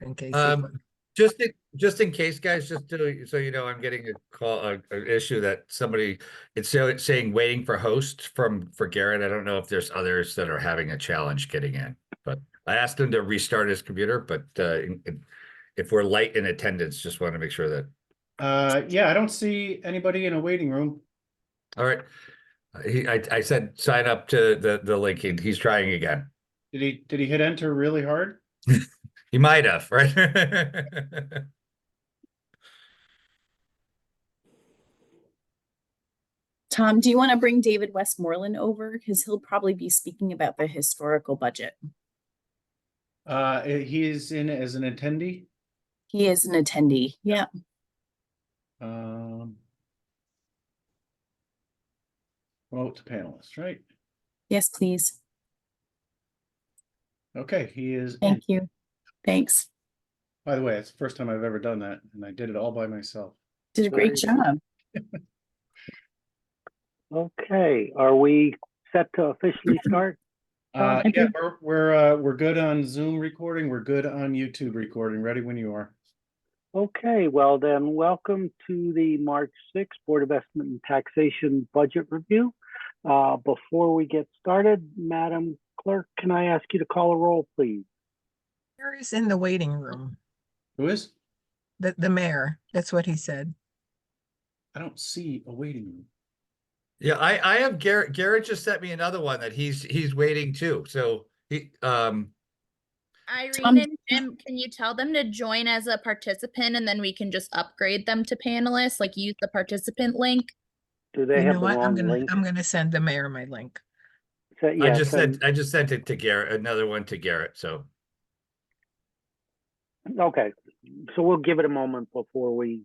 in case he. Um, just in case, guys, just so you know, I'm getting a call, an issue that somebody, it's saying waiting for host for Garrett. I don't know if there's others that are having a challenge getting in, but I asked him to restart his computer, but if we're light in attendance, just want to make sure that. Yeah, I don't see anybody in a waiting room. All right. I said sign up to the link. He's trying again. Did he hit enter really hard? He might have, right? Tom, do you want to bring David Westmoreland over? Because he'll probably be speaking about the historical budget. He's in as an attendee. He is an attendee. Yeah. Promote to panelist, right? Yes, please. Okay, he is. Thank you. Thanks. By the way, it's the first time I've ever done that, and I did it all by myself. Did a great job. Okay, are we set to officially start? Yeah, we're good on Zoom recording. We're good on YouTube recording. Ready when you are. Okay, well then, welcome to the March 6th Board of Estimate and Taxation Budget Review. Before we get started, Madam Clerk, can I ask you to call a roll, please? Mayor is in the waiting room. Who is? The mayor. That's what he said. I don't see a waiting room. Yeah, I have Garrett. Garrett just sent me another one that he's waiting too. So Tom- Irene and Jim, can you tell them to join as a participant and then we can just upgrade them to panelists, like use the participant link? Do they You have know the what? wrong link? I'm gonna send the mayor my link. Yeah, I just sent it to Garrett, another one to Garrett. So okay, so we'll give it a moment before we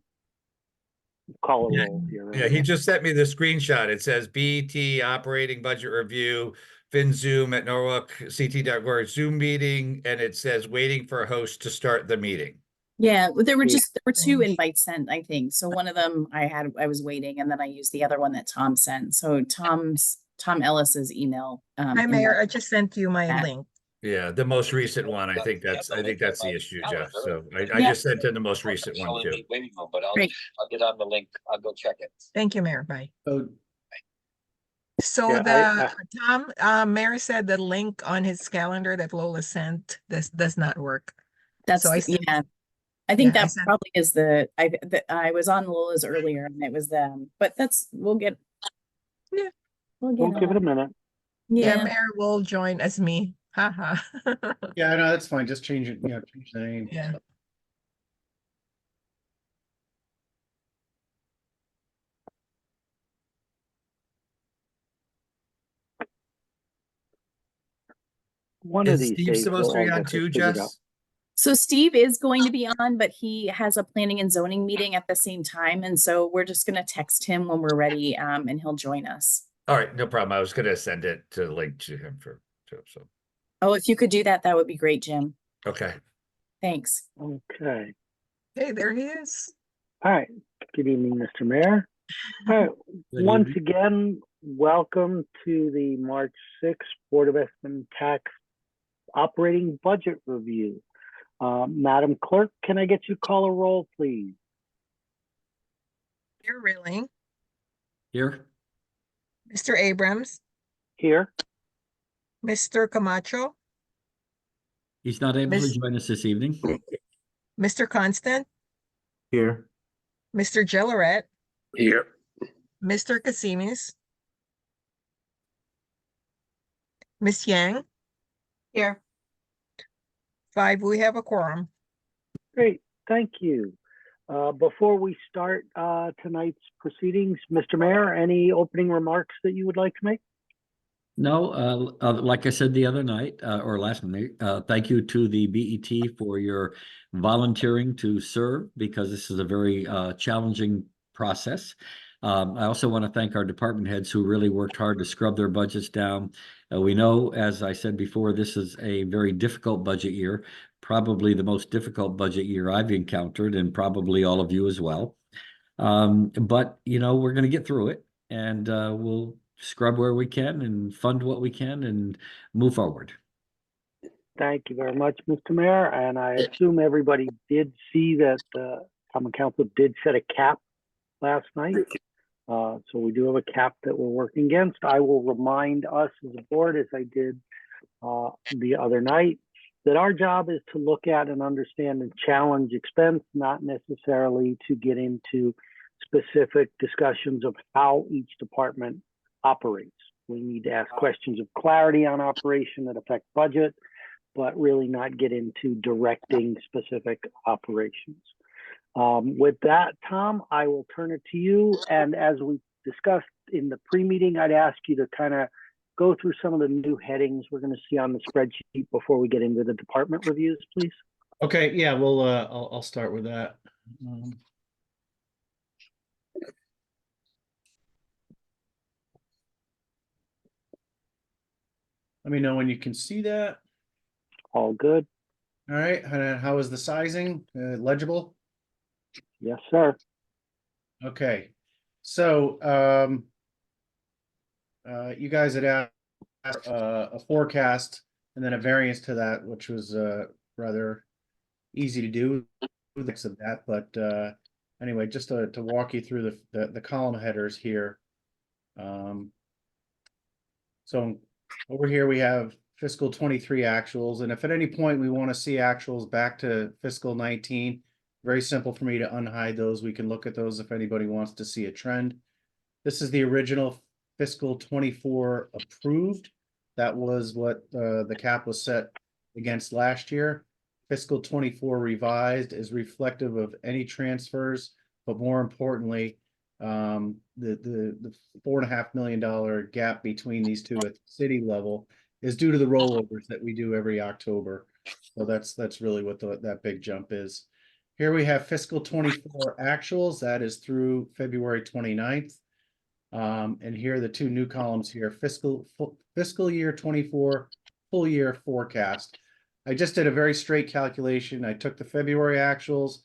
call a roll here. yeah, he just sent me the screenshot. It says BET operating budget review, FinZoom at Norwalk, CT.org Zoom meeting, and it says waiting for a host to start the meeting. Yeah, there were two invites sent, I think. So one of them I was waiting, and then I used the other one that Tom sent. So Tom Ellis's email. Hi, Mayor. I just sent you my link. Yeah, the most recent one. I think that's the issue, Jeff. So I just sent in the most recent one too. Waiting room, but I'll get on the link. I'll go check it. Thank you, Mayor. Bye. Oh, So Yeah, Tom, Mayor said the link on his calendar that Lola sent does not work. That's So I sent- yeah. I think Yeah, I that sent- probably is I was on Lola's earlier and it was them, but we'll get. Yeah. We'll give it a minute. Yeah, Yeah. Mayor will join as me. Haha. yeah, no, that's fine. Just change it. Yeah, change the name. Yeah. One of Is these Steve days supposed to we'll be all on get too, this figured out. Jess? So Steve is going to be on, but he has a planning and zoning meeting at the same time. And so we're just going to text him when we're ready and he'll join us. All right, no problem. I was gonna send it to link to him so Oh, if you could do that, that would be great, Jim. okay. Thanks. Okay. Hey, there he is. All right. Good evening, Mr. Mayor. All right. Once again, welcome to the March 6th Board of Estimate and Tax Operating Budget Review. Madam Clerk, can I get you to call a roll, please? You're really. Here. Mr. Abrams, Here. Mr. Camacho, He's not able Miss- to join us this evening. Mr. Constant, Here. Mr. Gillerat, Here. Mr. Casimis, Miss Yang. Here. 5, we have a quorum. Great. Thank you. Before we start tonight's proceedings, Mr. Mayor, any opening remarks that you would like to make? No, like I said the other night or last night, thank you to the BET for your volunteering to serve because this is a very challenging process. I also want to thank our department heads who really worked hard to scrub their budgets down. We know, as I said before, this is a very difficult budget year, probably the most difficult budget year I've encountered, and probably all of you as well. But, you know, we're going to get through it, and we'll scrub where we can and fund what we can and move forward. Thank you very much, Mr. Mayor. And I assume everybody did see that the Common Council did set a cap last night. So we do have a cap that we're working against. I will remind us as a board, as I did the other night, that our job is to look at and understand and challenge expense, not necessarily to get into specific discussions of how each department operates. We need to ask questions of clarity on operation that affect budget, but really not get into directing specific operations. With that, Tom, I will turn it to you. And as we discussed in the pre-meeting, I'd ask you to kind of go through some of the new headings we're going to see on the spreadsheet before we get into the department reviews, please. Okay, yeah, well, I'll start with that. Let me know when you can see that. All good? All right, how is the sizing? Legible? Yes, sir. Okay, so you guys had asked a forecast and then a variance to that, which was rather easy to do with of that. But anyway, just to walk you through the column headers here. So over here we have fiscal 23 actuals, and if at any point we want to see actuals back to fiscal 19, very simple for me to unhide those. We can look at those if anybody wants to see a trend. This is the original fiscal 24 approved. That was what the cap was set against last year. Fiscal 24 revised is reflective of any transfers, but more importantly, the $4.5 million gap between these two at the city level is due to the rollovers that we do every October. So that's really what that big jump is. Here we have fiscal 24 actuals. That is through February 29th. And here are the two new columns here, fiscal year 24, full year forecast. I just did a very straight calculation. I took the February actuals,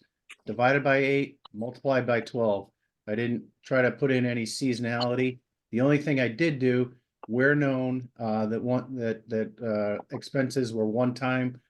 divided by 8, multiplied by 12. I didn't try to put in any seasonality. The only thing I did do, we're known that expenses were one-time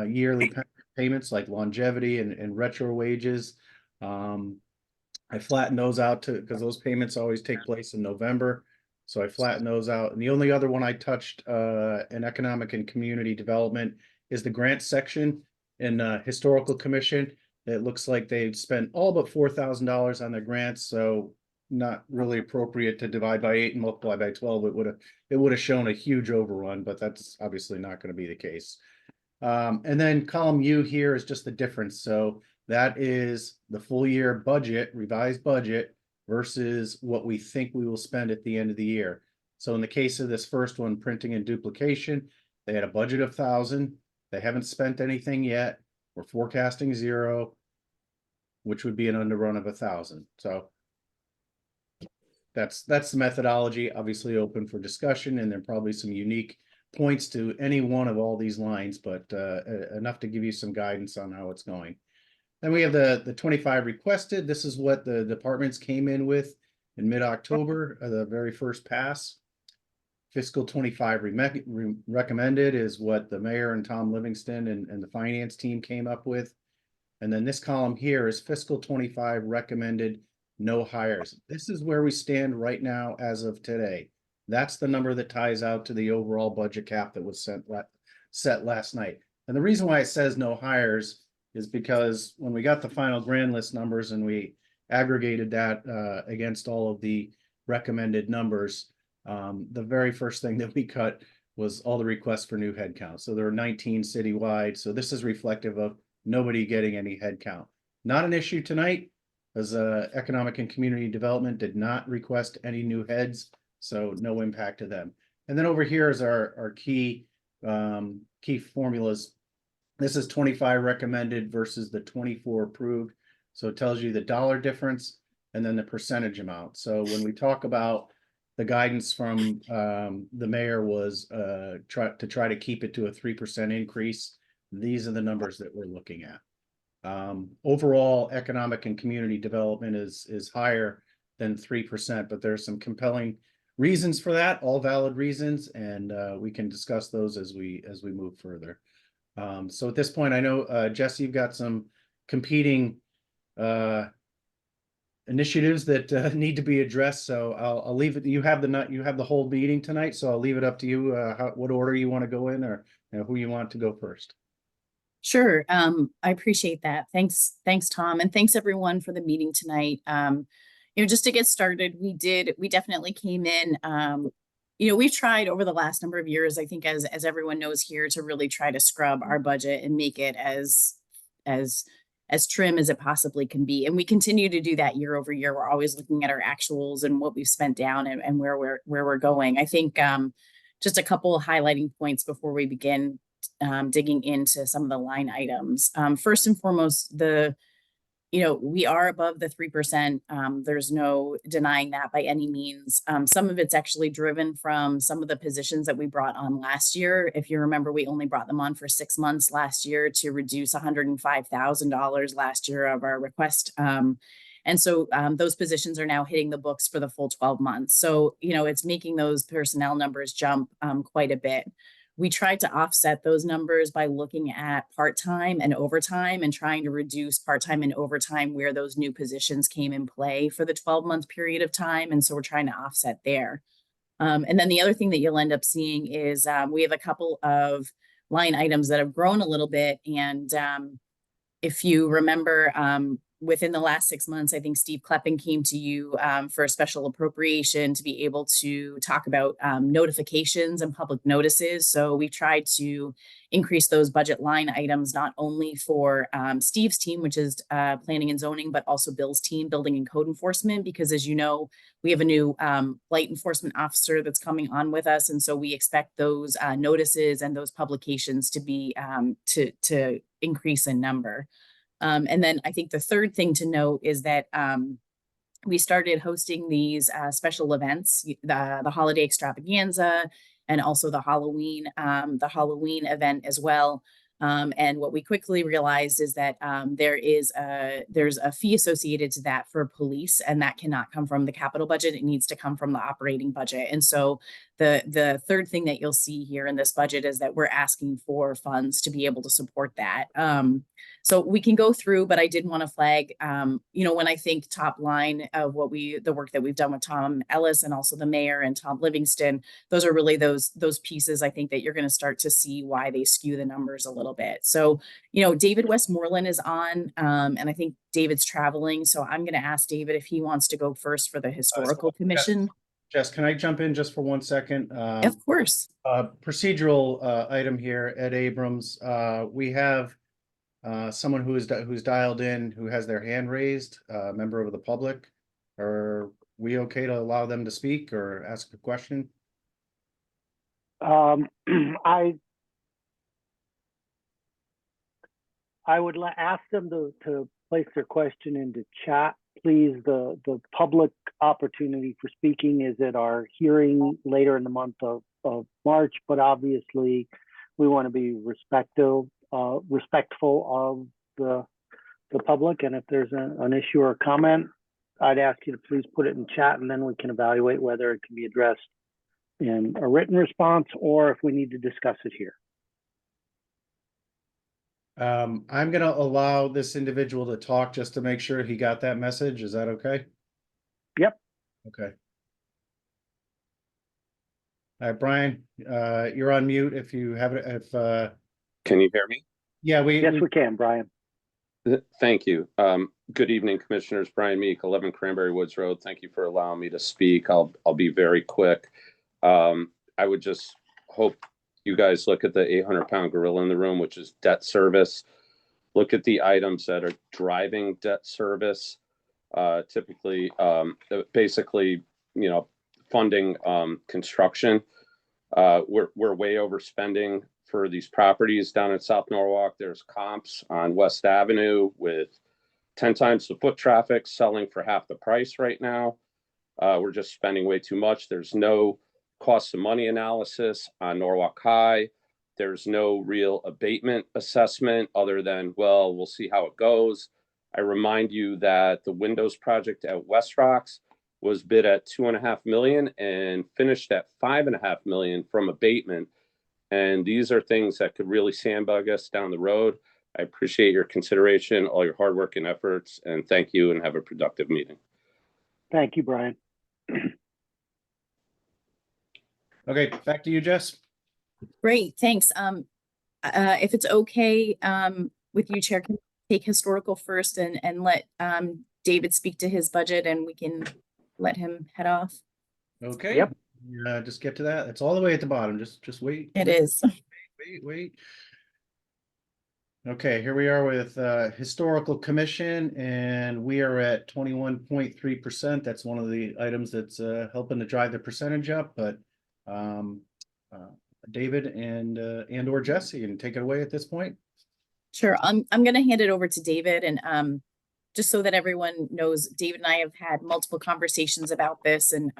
yearly payments like longevity and retro wages. I flattened those out because those payments always take place in November. So I flattened those out. And the only other one I touched in economic and community development is the grant section in historical commission. It looks like they've spent all but $4,000 on their grants. So not really appropriate to divide by 8 and multiply by 12. It would have shown a huge overrun, but that's obviously not going to be the case. And then column U here is just the difference. So that is the full year budget, revised budget, versus what we think we will spend at the end of the year. So in the case of this first one, printing and duplication, they had a budget of 1,000. They haven't spent anything yet. We're forecasting 0, which would be an underrun of 1,000. So that's the methodology, obviously open for discussion, and there are probably some unique points to any one of all these lines, but enough to give you some guidance on how it's going. Then we have the 25 requested. This is what the departments came in with in mid-October, the very first pass. Fiscal 25 recommended is what the mayor and Tom Livingston and the finance team came up with. And then this column here is fiscal 25 recommended no hires. This is where we stand right now as of today. That's the number that ties out to the overall budget cap that was set last night. And the reason why it says no hires is because when we got the final grand list numbers and we aggregated that against all of the recommended numbers, the very first thing that we cut was all the requests for new headcount. So there are 19 citywide. So this is reflective of nobody getting any headcount. Not an issue tonight, as economic and community development did not request any new heads, so no impact to them. And then over here is our key formulas. This is 25 recommended versus the 24 approved. So it tells you the dollar difference and then the percentage amount. So when we talk about the guidance from the mayor was try to keep it to a 3% increase, these are the numbers that we're looking at. Overall, economic and community development is higher than 3%, but there's some compelling reasons for that, all valid reasons, and we can discuss those as we move further. So at this point, I know, Jesse, you've got some competing initiatives that need to be addressed. So I'll leave it. You have the whole meeting tonight, so I'll leave it up to you. What order you want to go in, or who you want to go first. Sure. I appreciate that. Thanks, Tom, and thanks everyone for the meeting tonight. Just to get started, we definitely came in. We've tried over the last number of years, I think, as everyone knows here, to really try to scrub our budget and make it as trim as it possibly can be. And we continue to do that year over year. We're always looking at our actuals and what we've spent down and where we're going. I think just a couple of highlighting points before we begin digging into some of the line items. First and foremost, we are above the 3%. There's no denying that by any means. Some of it's actually driven from some of the positions that we brought on last year. If you remember, we only brought them on for 6 months last year to reduce $105,000 last year of our request. So those positions are now hitting the books for the full 12 months. So, it's making those personnel numbers jump quite a bit. We tried to offset those numbers by looking at part-time and overtime and trying to reduce part-time and overtime where those new positions came in play for the 12-month period of time. And so we're trying to offset there. And then the other thing that you'll end up seeing is we have a couple of line items that have grown a little bit. And if you remember, within the last 6 months, I think Steve Kleppen came to you for a special appropriation to be able to talk about notifications and public notices. So we tried to increase those budget line items, not only for Steve's team, which is planning and zoning, but also Bill's team, building and code enforcement, because as you know, we have a new light enforcement officer that's coming on with us. And so we expect those notices and those publications to be to increase in number. And then I think the third thing to note is that we started hosting these special events, the holiday extravaganza, and also the Halloween event as well. And what we quickly realized is that there's a fee associated to that for police, and that cannot come from the capital budget. It needs to come from the operating budget. And so the third thing that you'll see here in this budget is that we're asking for funds to be able to support that. So we can go through, but I did want to flag, when I think top line of the work that we've done with Tom Ellis and also the mayor and Tom Livingston, those are really those pieces I think that you're going to start to see why they skew the numbers a little bit. So, David Westmoreland is on, and I think David's traveling. So I'm going to ask David if he wants to go first for the historical commission. Jess, can I jump in just for 1 second? Of course. Procedural item here, Ed Abrams. We have someone who's dialed in who has their hand raised, a member of the public. Are we okay to allow them to speak or ask a question? I would ask them to place their question into chat, please. The public opportunity for speaking is at our hearing later in the month of March, but obviously we want to be respectful of the public. And if there's an issue or a comment, I'd ask you to please put it in chat, and then we can evaluate whether it can be addressed in a written response or if we need to discuss it here. I'm going to allow this individual to talk just to make sure he got that message. Is that okay? Yep. Okay. All right, Brian, you're on mute if you have it. Can you hear me? Yeah, we can, Brian. Thank you. Good evening, Commissioners. Brian Meek, 11 Cranberry Woods Road. Thank you for allowing me to speak. I'll be very quick. I would just hope you guys look at the 800-pound gorilla in the room, which is debt service. Look at the items that are driving debt service. Typically, basically, funding construction. We're way overspending for these properties down in South Norwalk. There's comps on West Avenue with 10 times the foot traffic selling for half the price right now. We're just spending way too much. There's no cost of money analysis on Norwalk High. There's no real abatement assessment other than, well, we'll see how it goes. I remind you that the windows project at West Rocks was bid at $2.5 million and finished at $5.5 million from abatement. And these are things that could really sandbag us down the road. I appreciate your consideration, all your hard work and efforts, and thank you, and have a productive meeting. Thank you, Brian. Okay, back to you, Jess. Great, thanks. If it's okay, with you, Chair, can you take historical first and let, David speak to his budget and we can let him head off? Okay. Yep. Just get to that. It's all the way at the bottom. Just wait. It is. Wait. Okay, here we are with Historical Commission, and we are at 21.3%. That's one of the items that's helping to drive the percentage up, but David and or Jesse, you can take it away at this point. Sure, I'm gonna hand it over to David, and just so that everyone knows, David and I have had multiple conversations about this, and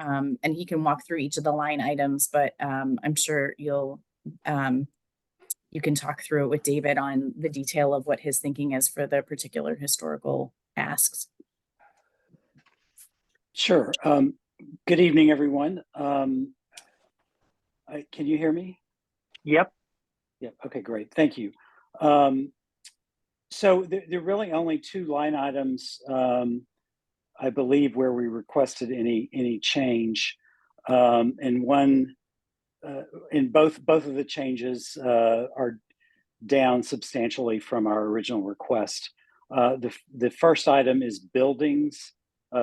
he can walk through each of the line items, but I'm sure you can talk through it with David on the detail of what his thinking is for the particular historical asks. Sure. Good evening, everyone. Can you hear me? Yep. Yep. Okay, great. Thank you. So there are really only two line items, I believe, where we requested any change, and one, in both of the changes are down substantially from our original request. The first item is buildings.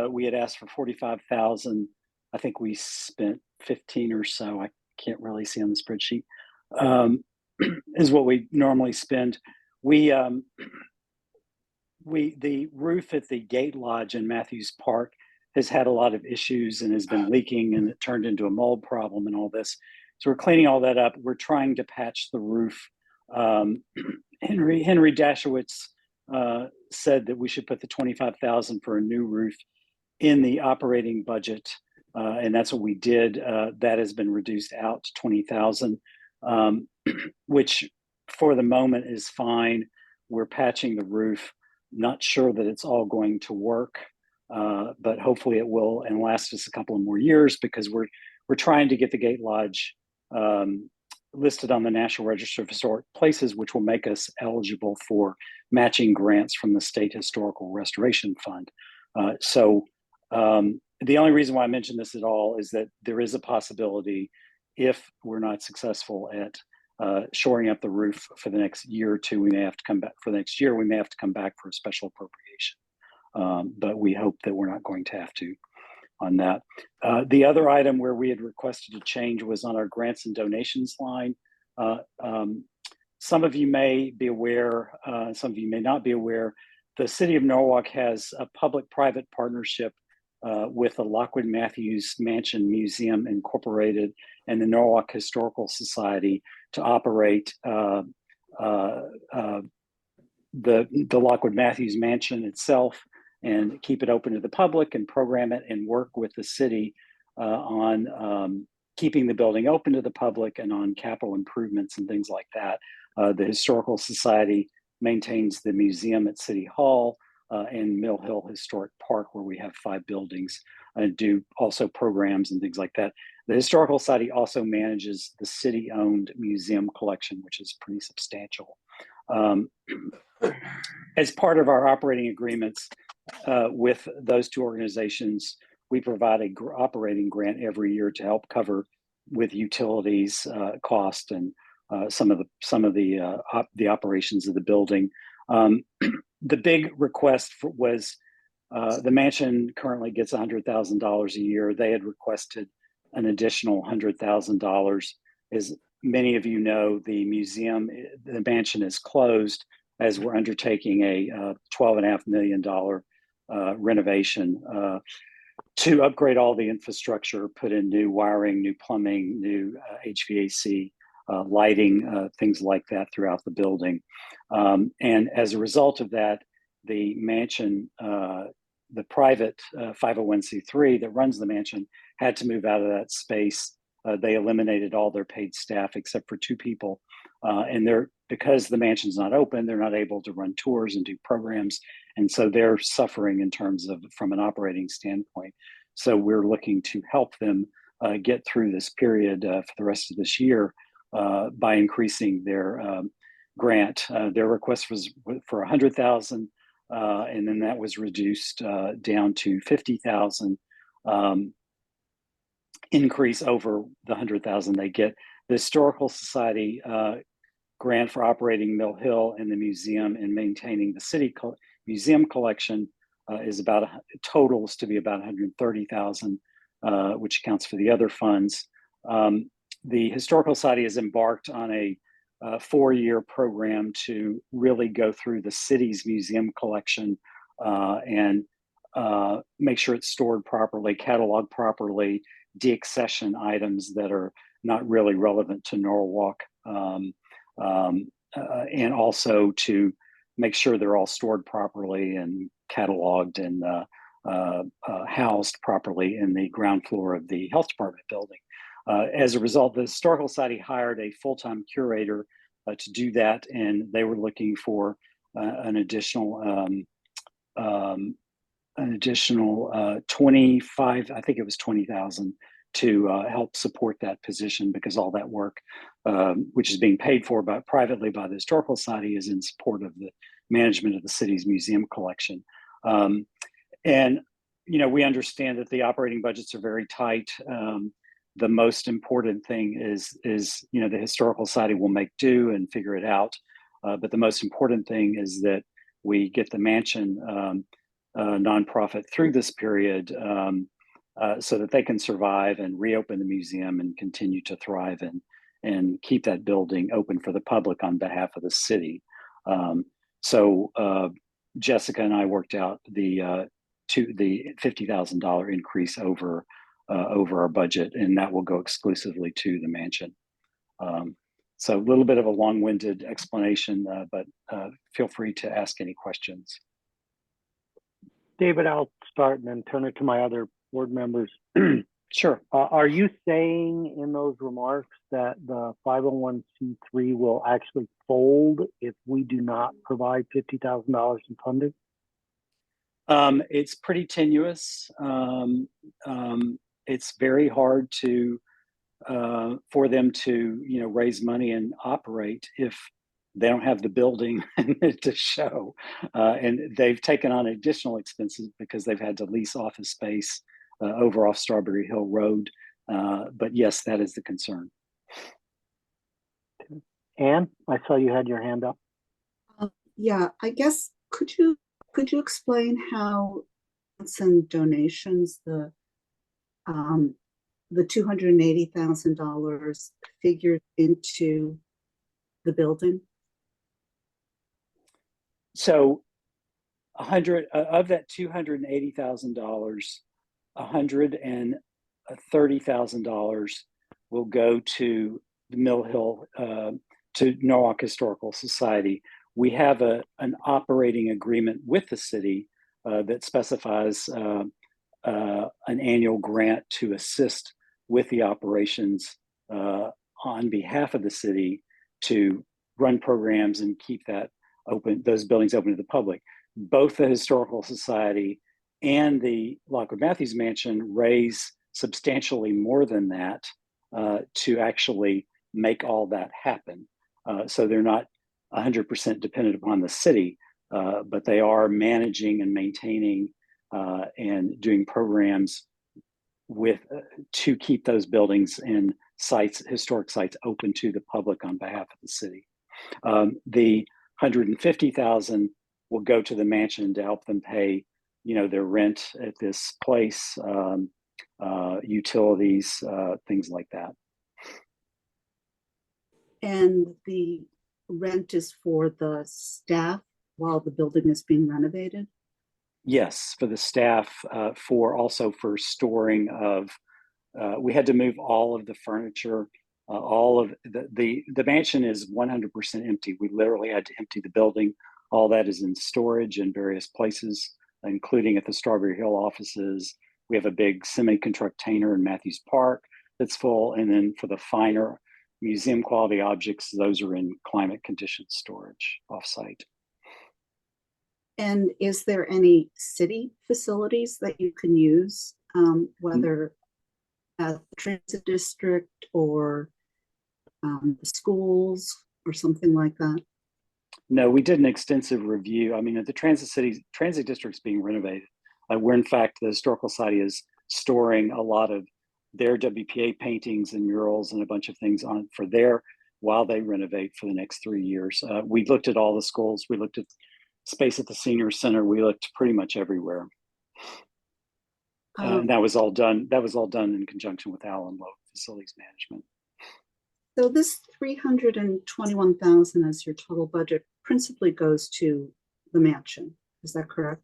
We had asked for 45,000. I think we spent 15 or so. I can't really see on the spreadsheet. Is what we normally spend. The roof at the Gate Lodge in Matthews Park has had a lot of issues and has been leaking, and it turned into a mold problem and all this. So we're cleaning all that up. We're trying to patch the roof. Henry Dashowitz said that we should put the 25,000 for a new roof in the operating budget, and that's what we did. That has been reduced out to 20,000, which for the moment is fine. We're patching the roof. Not sure that it's all going to work, but hopefully it will and last us a couple of more years, because we're trying to get the Gate Lodge listed on the National Register of Historic Places, which will make us eligible for matching grants from the State Historical Restoration Fund. So the only reason why I mention this at all is that there is a possibility, if we're not successful at shoring up the roof for the next year or two, we may have to come back for the next year. We may have to come back for a special appropriation, but we hope that we're not going to have to on that. The other item where we had requested a change was on our grants and donations line. Some of you may be aware, some of you may not be aware, the City of Norwalk has a public-private partnership with the Lockwood Matthews Mansion Museum Incorporated and the Norwalk Historical Society to operate the Lockwood Matthews Mansion itself and keep it open to the public and program it and work with the city on keeping the building open to the public and on capital improvements and things like that. The Historical Society maintains the museum at City Hall and Mill Hill Historic Park, where we have 5 buildings, and do also programs and things like that. The Historical Society also manages the city-owned museum collection, which is pretty substantial. As part of our operating agreements with those two organizations, we provide a operating grant every year to help cover with utilities cost and some of the operations of the building. The big request was the mansion currently gets $100,000 a year. They had requested an additional $100,000. As many of you know, the mansion is closed as we're undertaking a $12.5 million renovation to upgrade all the infrastructure, put in new wiring, new plumbing, new HVAC, lighting, things like that throughout the building. And as a result of that, the mansion, the private 501c3 that runs the mansion had to move out of that space. They eliminated all their paid staff except for 2 people. And because the mansion's not open, they're not able to run tours and do programs. And so they're suffering in terms of from an operating standpoint. So we're looking to help them get through this period for the rest of this year by increasing their grant. Their request was for 100,000, and then that was reduced down to 50,000 increase over the 100,000 they get. The Historical Society grant for operating Mill Hill and the museum and maintaining the city museum collection is about totals to be about 130,000, which accounts for the other funds. The Historical Society has embarked on a 4-year program to really go through the city's museum collection and make sure it's stored properly, cataloged properly, deaccession items that are not really relevant to Norwalk, and also to make sure they're all stored properly and cataloged and housed properly in the ground floor of the health department building. As a result, the Historical Society hired a full-time curator to do that, and they were looking for an additional 25, I think it was 20,000 to help support that position, because all that work, which is being paid for privately by the Historical Society, is in support of the management of the city's museum collection. And, you know, we understand that the operating budgets are very tight. The most important thing is, you know, the Historical Society will make do and figure it out. But the most important thing is that we get the mansion nonprofit through this period so that they can survive and reopen the museum and continue to thrive and keep that building open for the public on behalf of the city. So Jessica and I worked out the $50,000 increase over our budget, and that will go exclusively to the mansion. So a little bit of a long-winded explanation, but feel free to ask any questions. David, I'll start and then turn it to my other board members. Sure. Are you saying in those remarks that the 501c3 will actually fold if we do not provide $50,000 in funding? It's pretty tenuous. It's very hard to for them to, you know, raise money and operate if they don't have the building to show. And they've taken on additional expenses because they've had to lease office space over off Strawberry Hill Road. But yes, that is the concern. Anne, I saw you had your hand up. Yeah, I guess could you explain how and donations, the $280,000 figured into the building? So 100 of that $280,000, $130,000 will go to the Mill Hill, to Norwalk Historical Society. We have an operating agreement with the city that specifies an annual grant to assist with the operations on behalf of the city to run programs and keep that open, those buildings open to the public. Both the Historical Society and the Lockwood Matthews Mansion raise substantially more than that to actually make all that happen. So they're not 100% dependent upon the city, but they are managing and maintaining and doing programs with to keep those buildings and sites, historic sites, open to the public on behalf of the city. The $150,000 will go to the mansion to help them pay, you know, their rent at this place, utilities, things like that. And the rent is for the staff while the building is being renovated? Yes, for the staff, also for storing of, we had to move all of the furniture, all of the mansion is 100% empty. We literally had to empty the building. All that is in storage in various places, including at the Strawberry Hill offices. We have a big semi-container in Matthews Park that's full. And then for the finer museum quality objects, those are in climate conditioned storage offsite. And is there any city facilities that you can use, whether at the transit district or the schools or something like that? No, we did an extensive review. I mean, the transit district's being renovated. Where in fact the Historical Society is storing a lot of their WPA paintings and murals and a bunch of things on for there while they renovate for the next 3 years. We looked at all the schools. We looked at space at the senior center. We looked pretty much everywhere. And that was all done. That was all done in conjunction with Allen Lowe Facilities Management. So this 321,000 as your total budget principally goes to the mansion. Is that correct?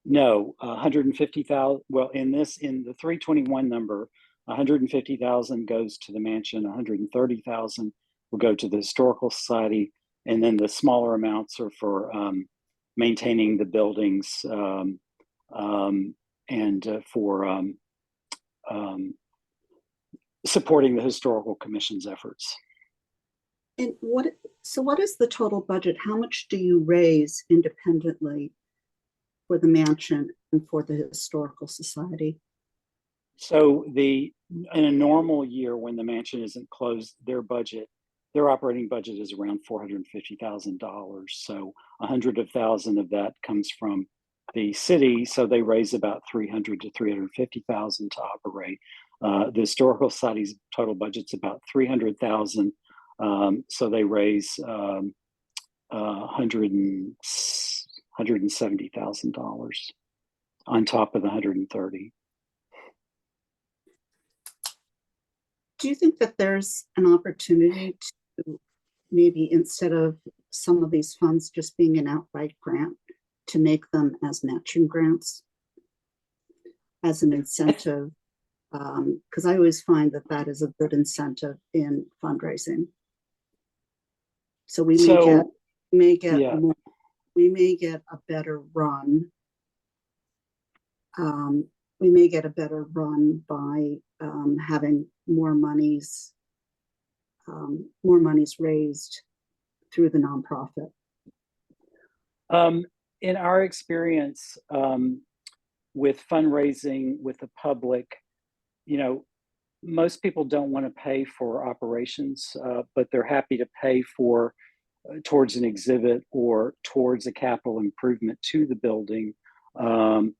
No, 150,000. Well, in the 321 number, 150,000 goes to the mansion. 130,000 will go to the Historical Society, and then the smaller amounts are for maintaining the buildings and for supporting the Historical Commission's efforts. And what is the total budget? How much do you raise independently for the mansion and for the Historical Society? So in a normal year when the mansion isn't closed, their operating budget is around $450,000. So 100,000 of that comes from the city. So they raise about 300 to 350,000 to operate. The Historical Society's total budget's about 300,000. So they raise $170,000 on top of the 130. Do you think that there's an opportunity to maybe, instead of some of these funds just being an outright grant, to make them as matching grants as an incentive? Because I always find that is a good incentive in fundraising. So we may get a better run. We may get a better run by having more monies raised through the nonprofit. In our experience with fundraising with the public, most people don't want to pay for operations, but they're happy to pay for towards an exhibit or towards a capital improvement to the building, to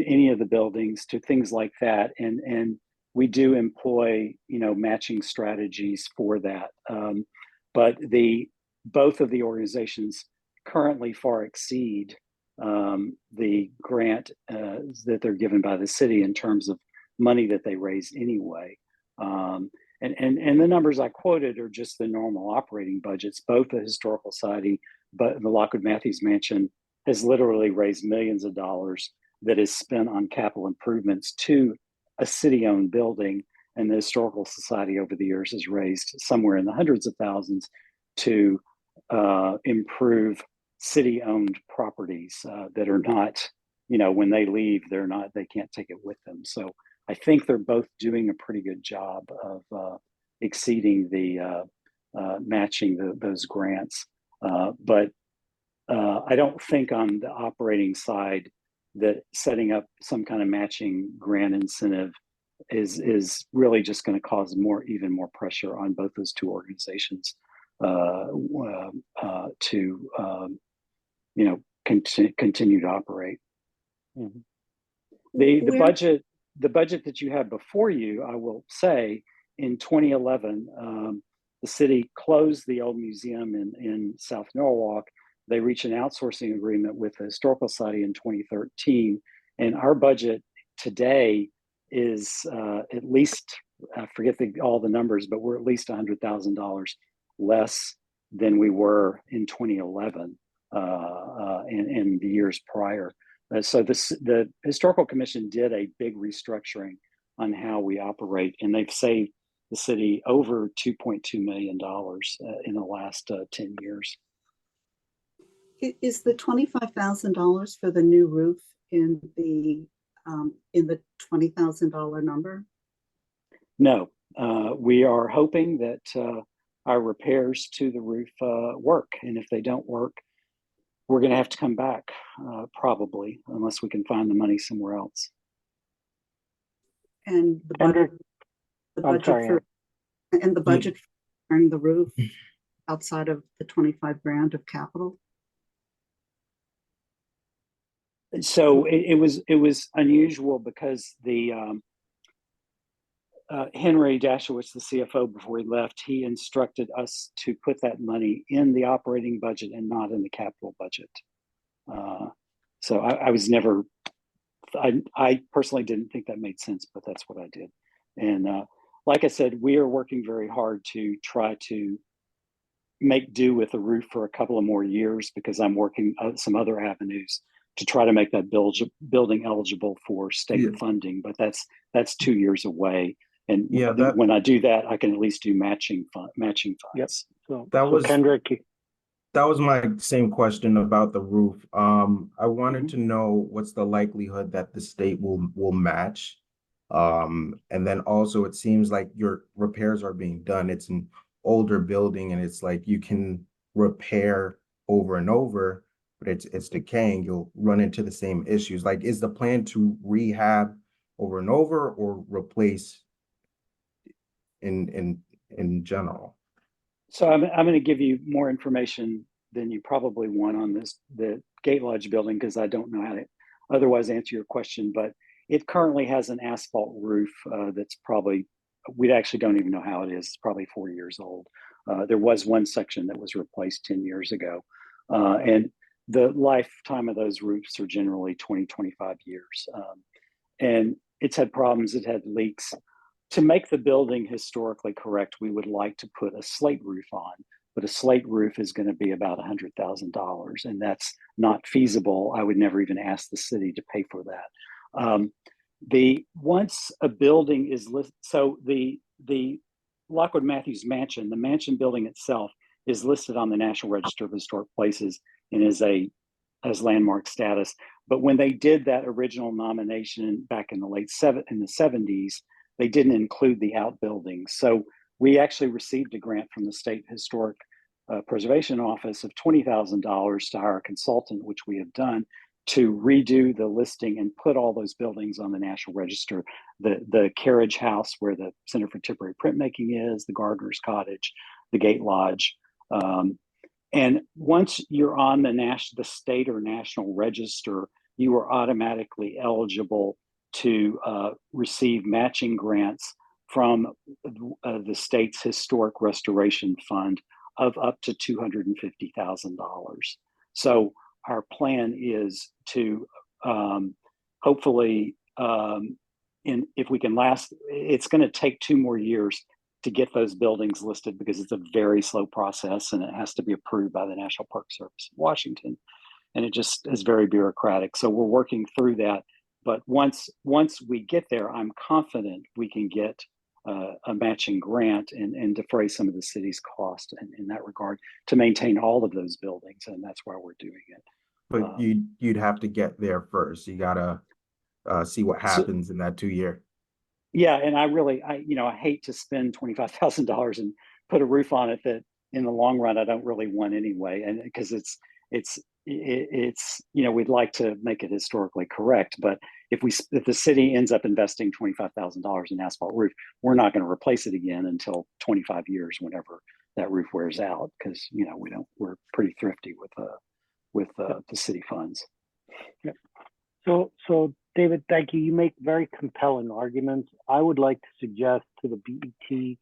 any of the buildings, to things like that. And we do employ, matching strategies for that. But both of the organizations currently far exceed the grant that they're given by the city in terms of money that they raise anyway. And the numbers I quoted are just the normal operating budgets. Both the Historical Society, but the Lockwood Matthews Mansion has literally raised millions of dollars that is spent on capital improvements to a city-owned building. And the Historical Society over the years has raised somewhere in the hundreds of thousands to improve city-owned properties that are not, when they leave, they can't take it with them. So I think they're both doing a pretty good job of exceeding the matching those grants. But I don't think on the operating side that setting up some kind of matching grant incentive is really just going to cause even more pressure on both those two organizations to continue to operate. Mm-hmm. The budget that you have before you, I will say, in 2011, the city closed the old museum in South Norwalk. They reached an outsourcing agreement with the Historical Society in 2013. And our budget today is at least, I forget all the numbers, but we're at least $100,000 less than we were in 2011 and the years prior. So the Historical Commission did a big restructuring on how we operate, and they've saved the city over $2.2 million in the last 10 years. Is the $25,000 for the new roof in the $20,000 number? No, we are hoping that our repairs to the roof work, and if they don't work, we're going to have to come back probably, unless we can find the money somewhere else. And the budget And the budget for repairing the roof outside of the 25 grand of capital? So it was unusual because the Henry Dashowitz, the CFO, before he left, he instructed us to put that money in the operating budget and not in the capital budget. So I was never, I personally didn't think that made sense, but that's what I did. And like I said, we are working very hard to try to make do with the roof for a couple of more years, because I'm working some other avenues to try to make that building eligible for state funding, but that's 2 years away. And when I do that, I can at least do matching funds. Yes. So That was Kendrick. That was my same question about the roof. I wanted to know what's the likelihood that the state will match. And then also it seems like your repairs are being done. It's an older building and it's like you can repair over and over, but it's decaying. You'll run into the same issues. Like, is the plan to rehab over and over or replace in general? So I'm going to give you more information than you probably want on the Gate Lodge building, because I don't know how to otherwise answer your question. But it currently has an asphalt roof that's probably, we actually don't even know how it is. It's probably 4 years old. There was one section that was replaced 10 years ago. And the lifetime of those roofs are generally 20, 25 years. And it's had problems. It had leaks. To make the building historically correct, we would like to put a slate roof on, but a slate roof is going to be about $100,000, and that's not feasible. I would never even ask the city to pay for that. Once a building is listed, so the Lockwood Matthews Mansion, the mansion building itself, is listed on the National Register of Historic Places and has landmark status. But when they did that original nomination back in the 70s, they didn't include the outbuildings. So we actually received a grant from the State Historic Preservation Office of $20,000 to hire a consultant, which we have done, to redo the listing and put all those buildings on the National Register. The Carriage House, where the Center for Temporary Printmaking is, the Gardener's Cottage, the Gate Lodge. And once you're on the state or national register, you are automatically eligible to receive matching grants from the state's Historic Restoration Fund of up to $250,000. So our plan is to hopefully, if we can last, it's going to take 2 more years to get those buildings listed, because it's a very slow process and it has to be approved by the National Park Service in Washington. And it just is very bureaucratic. So we're working through that. But once we get there, I'm confident we can get a matching grant and defray some of the city's cost in that regard to maintain all of those buildings. And that's why we're doing it. But you'd have to get there first. You gotta see what happens in that 2 year. Yeah, and I hate to spend $25,000 and put a roof on it that in the long run I don't really want anyway, and because it's we'd like to make it historically correct, but if the city ends up investing $25,000 in asphalt roof, we're not going to replace it again until 25 years, whenever that roof wears out, because we're pretty thrifty with the city funds. Yeah. So David, thank you. You make very compelling arguments. I would like to suggest to the BET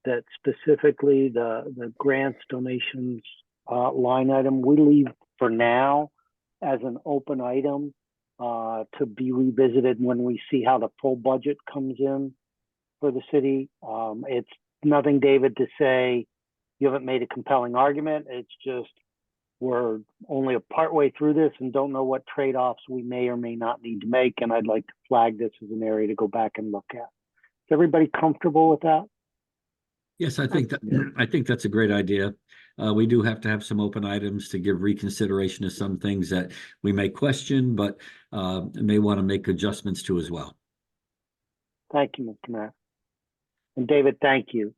that specifically the grants, donations line item, we leave for now as an open item to be revisited when we see how the full budget comes in for the city. It's nothing, David, to say you haven't made a compelling argument. It's just we're only a part way through this and don't know what trade-offs we may or may not need to make. And I'd like to flag this as an area to go back and look at. Is everybody comfortable with that? Yes, I think that's a great idea. We do have to have some open items to give reconsideration to some things that we may question, but may want to make adjustments to as well. Thank you, Mr. Mayor. And David, thank you.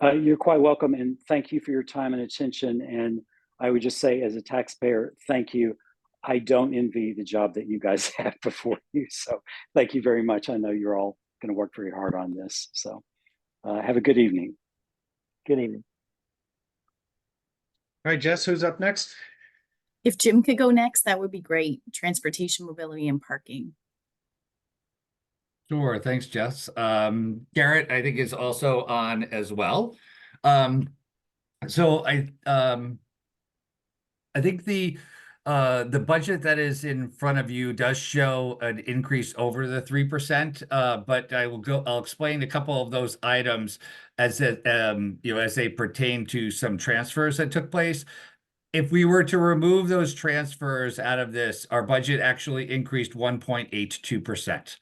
You're quite welcome, and thank you for your time and attention. And I would just say, as a taxpayer, thank you. I don't envy the job that you guys have before you. So thank you very much. I know you're all going to work very hard on this. So Have a good evening. Good evening. All right, Jess, who's up next? If Jim could go next, that would be great. Transportation, mobility, and parking. Sure, thanks, Jess. Garrett, I think, is also on as well. So I think the budget that is in front of you does show an increase over the 3%. But I'll explain a couple of those items as as they pertain to some transfers that took place. If we were to remove those transfers out of this, our budget actually increased 1.82%.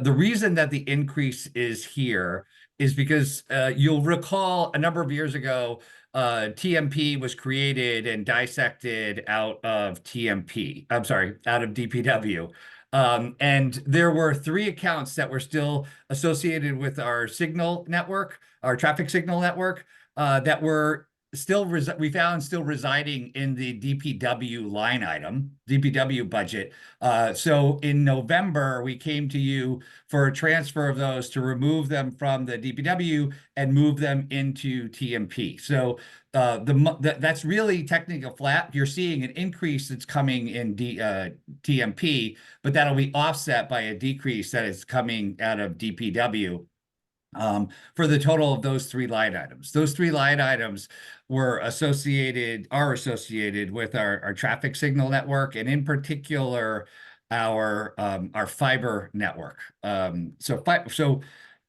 The reason that the increase is here is because you'll recall a number of years ago, TMP was created and dissected out of out of DPW. And there were 3 accounts that were still associated with our signal network, our traffic signal network, that were still residing in the DPW line item, DPW budget. So in November, we came to you for a transfer of those to remove them from the DPW and move them into TMP. So that's really technically a flat. You're seeing an increase that's coming in TMP, but that'll be offset by a decrease that is coming out of DPW. For the total of those 3 line items. Those 3 line items are associated with our traffic signal network, and in particular, our fiber network. So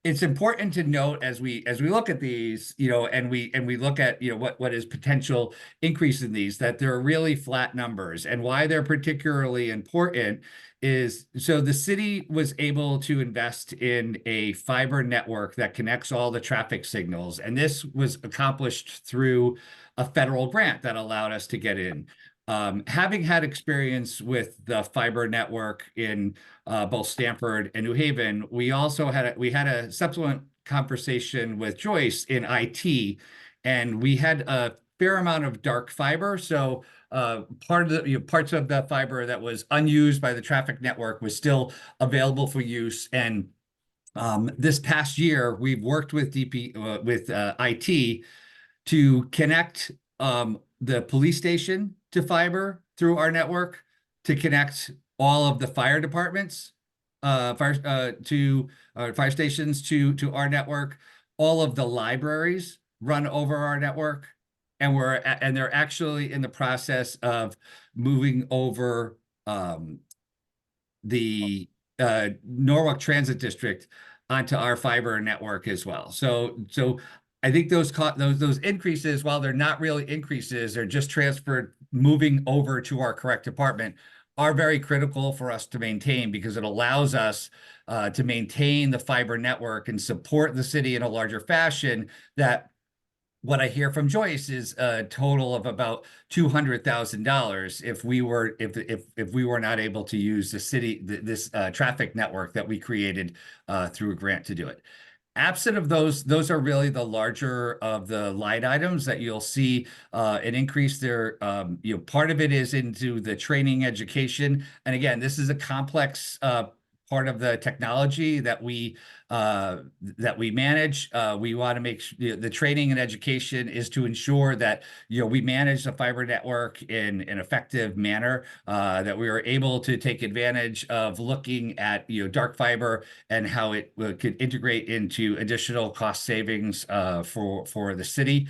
it's important to note as we look at these, and we look at what is potential increase in these, that they're really flat numbers. And why they're particularly important is so the city was able to invest in a fiber network that connects all the traffic signals, and this was accomplished through a federal grant that allowed us to get in. Having had experience with the fiber network in both Stamford and New Haven, we had a subsequent conversation with Joyce in IT, and we had a fair amount of dark fiber. So parts of the fiber that was unused by the traffic network was still available for use. And this past year, we've worked with IT to connect the police station to fiber through our network, to connect all of the fire departments, fire stations to our network. All of the libraries run over our network, and they're actually in the process of moving over the Norwalk Transit District onto our fiber network as well. So I think those increases, while they're not really increases, they're just transferred, moving over to our correct department, are very critical for us to maintain, because it allows us to maintain the fiber network and support the city in a larger fashion. That what I hear from Joyce is a total of about $200,000 if we were not able to use this traffic network that we created through a grant to do it. Absent of those are really the larger of the line items that you'll see an increase there. Part of it is into the training education, and again, this is a complex part of the technology that we manage. We want to make the training and education is to ensure that we manage the fiber network in an effective manner, that we are able to take advantage of looking at dark fiber and how it could integrate into additional cost savings for the city.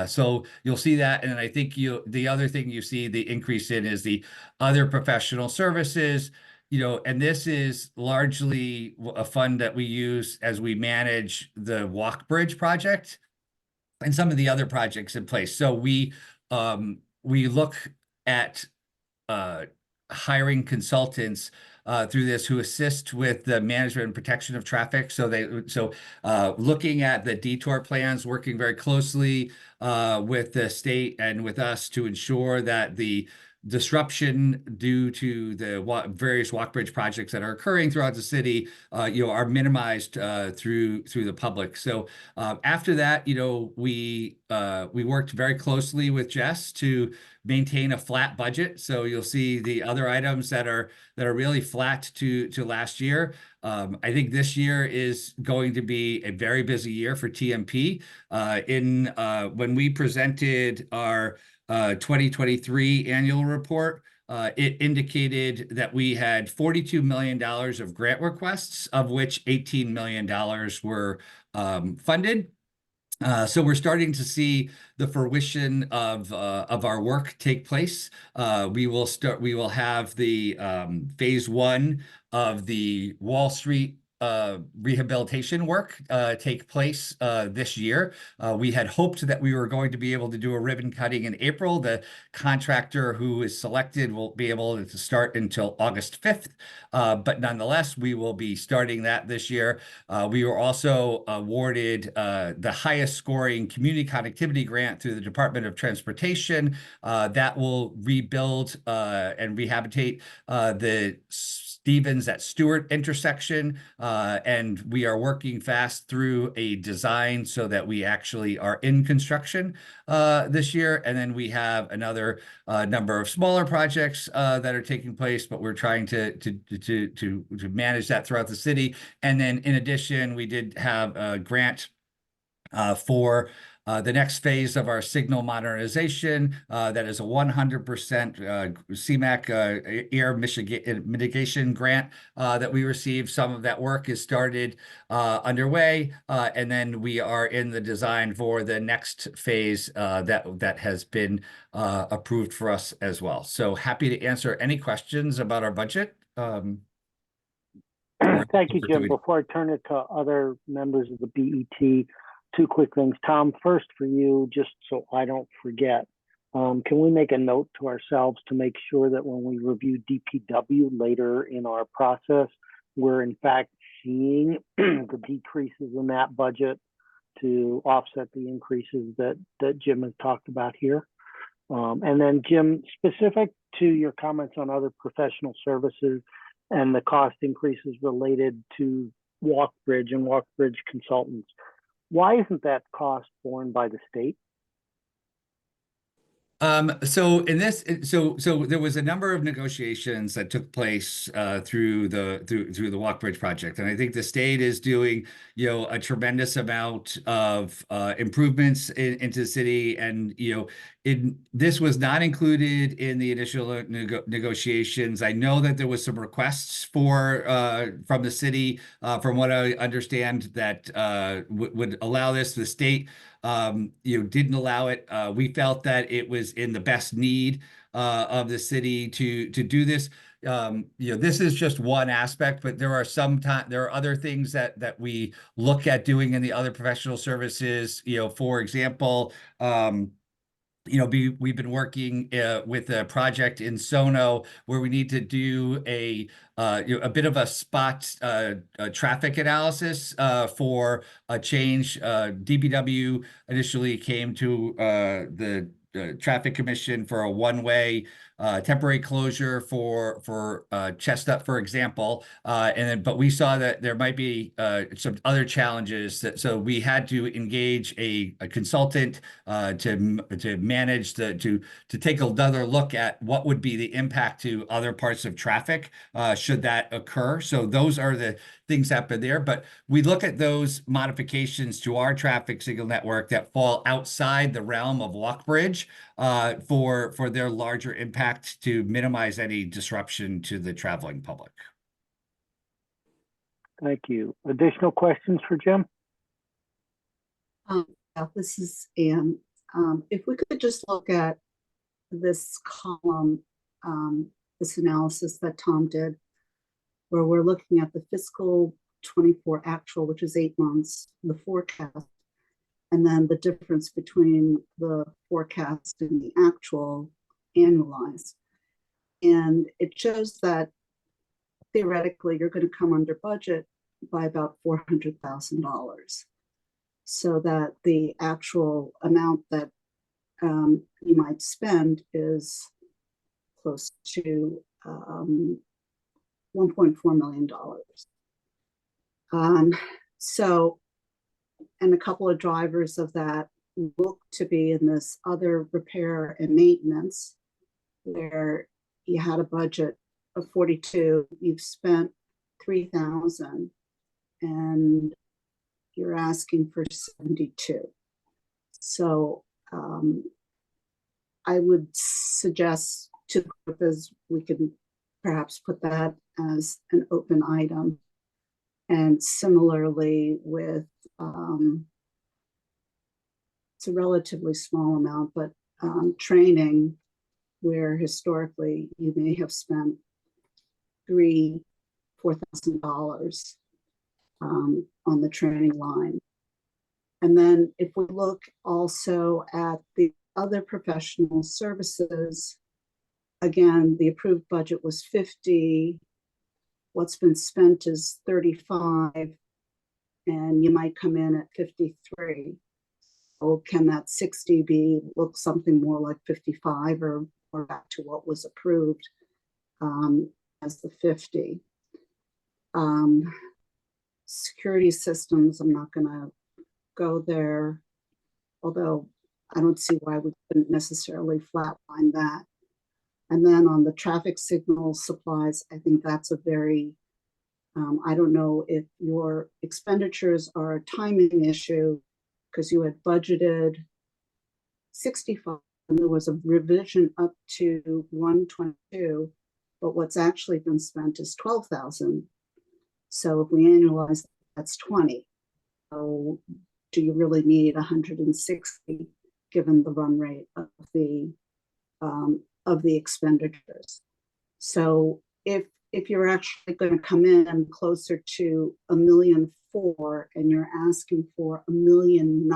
So you'll see that, and I think the other thing you see the increase in is the other professional services. And this is largely a fund that we use as we manage the Walk Bridge project and some of the other projects in place. So we look at hiring consultants through this who assist with the management and protection of traffic. So looking at the detour plans, working very closely with the state and with us to ensure that the disruption due to the various walk bridge projects that are occurring throughout the city, are minimized through the public. So after that, we worked very closely with Jess to maintain a flat budget. So you'll see the other items that are really flat to last year. I think this year is going to be a very busy year for TMP. When we presented our 2023 annual report, it indicated that we had $42 million of grant requests, of which $18 million were funded. So we're starting to see the fruition of our work take place. We will have the phase 1 of the Wall Street rehabilitation work take place this year. We had hoped that we were going to be able to do a ribbon cutting in April. The contractor who is selected will be able to start until August 5th. But nonetheless, we will be starting that this year. We were also awarded the highest scoring community connectivity grant through the Department of Transportation that will rebuild and rehabilitate the Stevens at Stewart intersection, and we are working fast through a design so that we actually are in construction this year. And then we have another number of smaller projects that are taking place, but we're trying to manage that throughout the city. And then in addition, we did have a grant for the next phase of our signal modernization. That is a 100% CMAQ air mitigation grant that we received. Some of that work is started underway, and then we are in the design for the next phase that has been approved for us as well. So happy to answer any questions about our budget. Thank you, Jim. Before I turn it to other members of the BET, 2 quick things. Tom, first for you, just so I don't forget, can we make a note to ourselves to make sure that when we review DPW later in our process, we're in fact seeing the decreases in that budget to offset the increases that Jim has talked about here? And then Jim, specific to your comments on other professional services and the cost increases related to Walkbridge and Walkbridge consultants, why isn't that cost borne by the state? So there was a number of negotiations that took place through the Walkbridge project, and I think the state is doing a tremendous amount of improvements into the city, and this was not included in the initial negotiations. I know that there was some requests from the city, from what I understand, that would allow this. The state didn't allow it. We felt that it was in the best need of the city to do this. This is just one aspect, but there are other things that we look at doing in the other professional services. For example, we've been working with a project in Sono where we need to do a bit of a spot traffic analysis for a change. DPW initially came to the Traffic Commission for a one-way temporary closure for Chestnut, for example, but we saw that there might be some other challenges, so we had to engage a consultant to manage to take another look at what would be the impact to other parts of traffic should that occur. So those are the things happen there, but we look at those modifications to our traffic signal network that fall outside the realm of Walkbridge for their larger impact to minimize any disruption to the traveling public. Thank you. Additional questions for Jim? This is Anne. If we could just look at this column, this analysis that Tom did, where we're looking at the fiscal 24 actual, which is 8 months, the forecast, and then the difference between the forecast and the actual annualized. And it shows that theoretically you're going to come under budget by about $400,000, so that the actual amount that you might spend is close to $1.4 million. So, and a couple of drivers of that look to be in this other repair and maintenance, where you had a budget of 42, you've spent 3,000, and you're asking for 72. So I would suggest to the group as we can perhaps put that as an open item. And similarly with, it's a relatively small amount, but training, where historically you may have spent $4,000 on the training line. And then if we look also at the other professional services, again, the approved budget was 50. What's been spent is 35, and you might come in at 53. So can that 60 look something more like 55, or back to what was approved as the 50? Security systems, I'm not going to go there, although I don't see why we couldn't necessarily flatline that. And then on the traffic signal supplies, I think that's a very, I don't know if your expenditures are a timing issue, because you had budgeted 65 and there was a revision up to 122, but what's actually been spent is 12,000. So if we annualize, that's 20. So do you really need 160 given the run rate of the expenditures? So if you're actually going to come in closer to $1.4 million and you're asking for $1.9 million,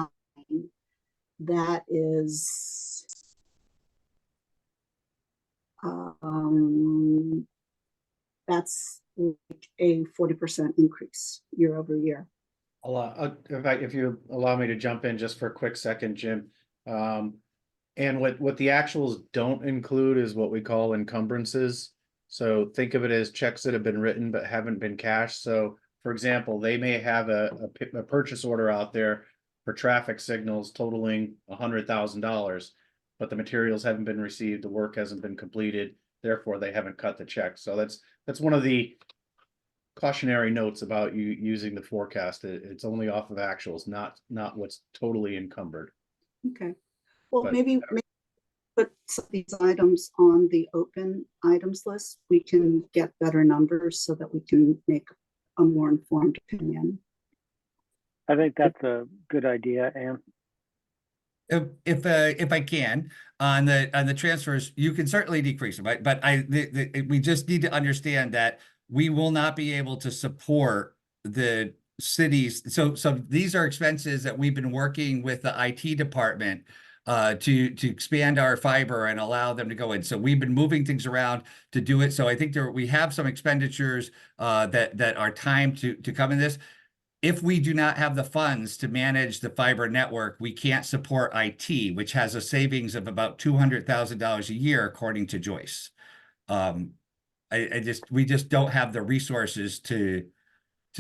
that is that's like a 40% increase year over year. If you allow me to jump in just for a quick second, Jim. And what the actuals don't include is what we call encumbrances. So think of it as checks that have been written but haven't been cashed. So for example, they may have a purchase order out there for traffic signals totaling $100,000, but the materials haven't been received, the work hasn't been completed, therefore they haven't cut the check. So that's one of the cautionary notes about you using the forecast. It's only off of actuals, not what's totally encumbered. Okay. Well, But maybe put some of these items on the open items list. We can get better numbers so that we can make a more informed opinion. I think that's a good idea, Ann. If I can, on the transfers, you can certainly decrease them, right? But we just need to understand that we will not be able to support the cities. So these are expenses that we've been working with the IT department to expand our fiber and allow them to go in. So we've been moving things around to do it. So I think we have some expenditures that are timed to come in this. If we do not have the funds to manage the fiber network, we can't support IT, which has a savings of about $200,000 a year, according to Joyce. We just don't have the resources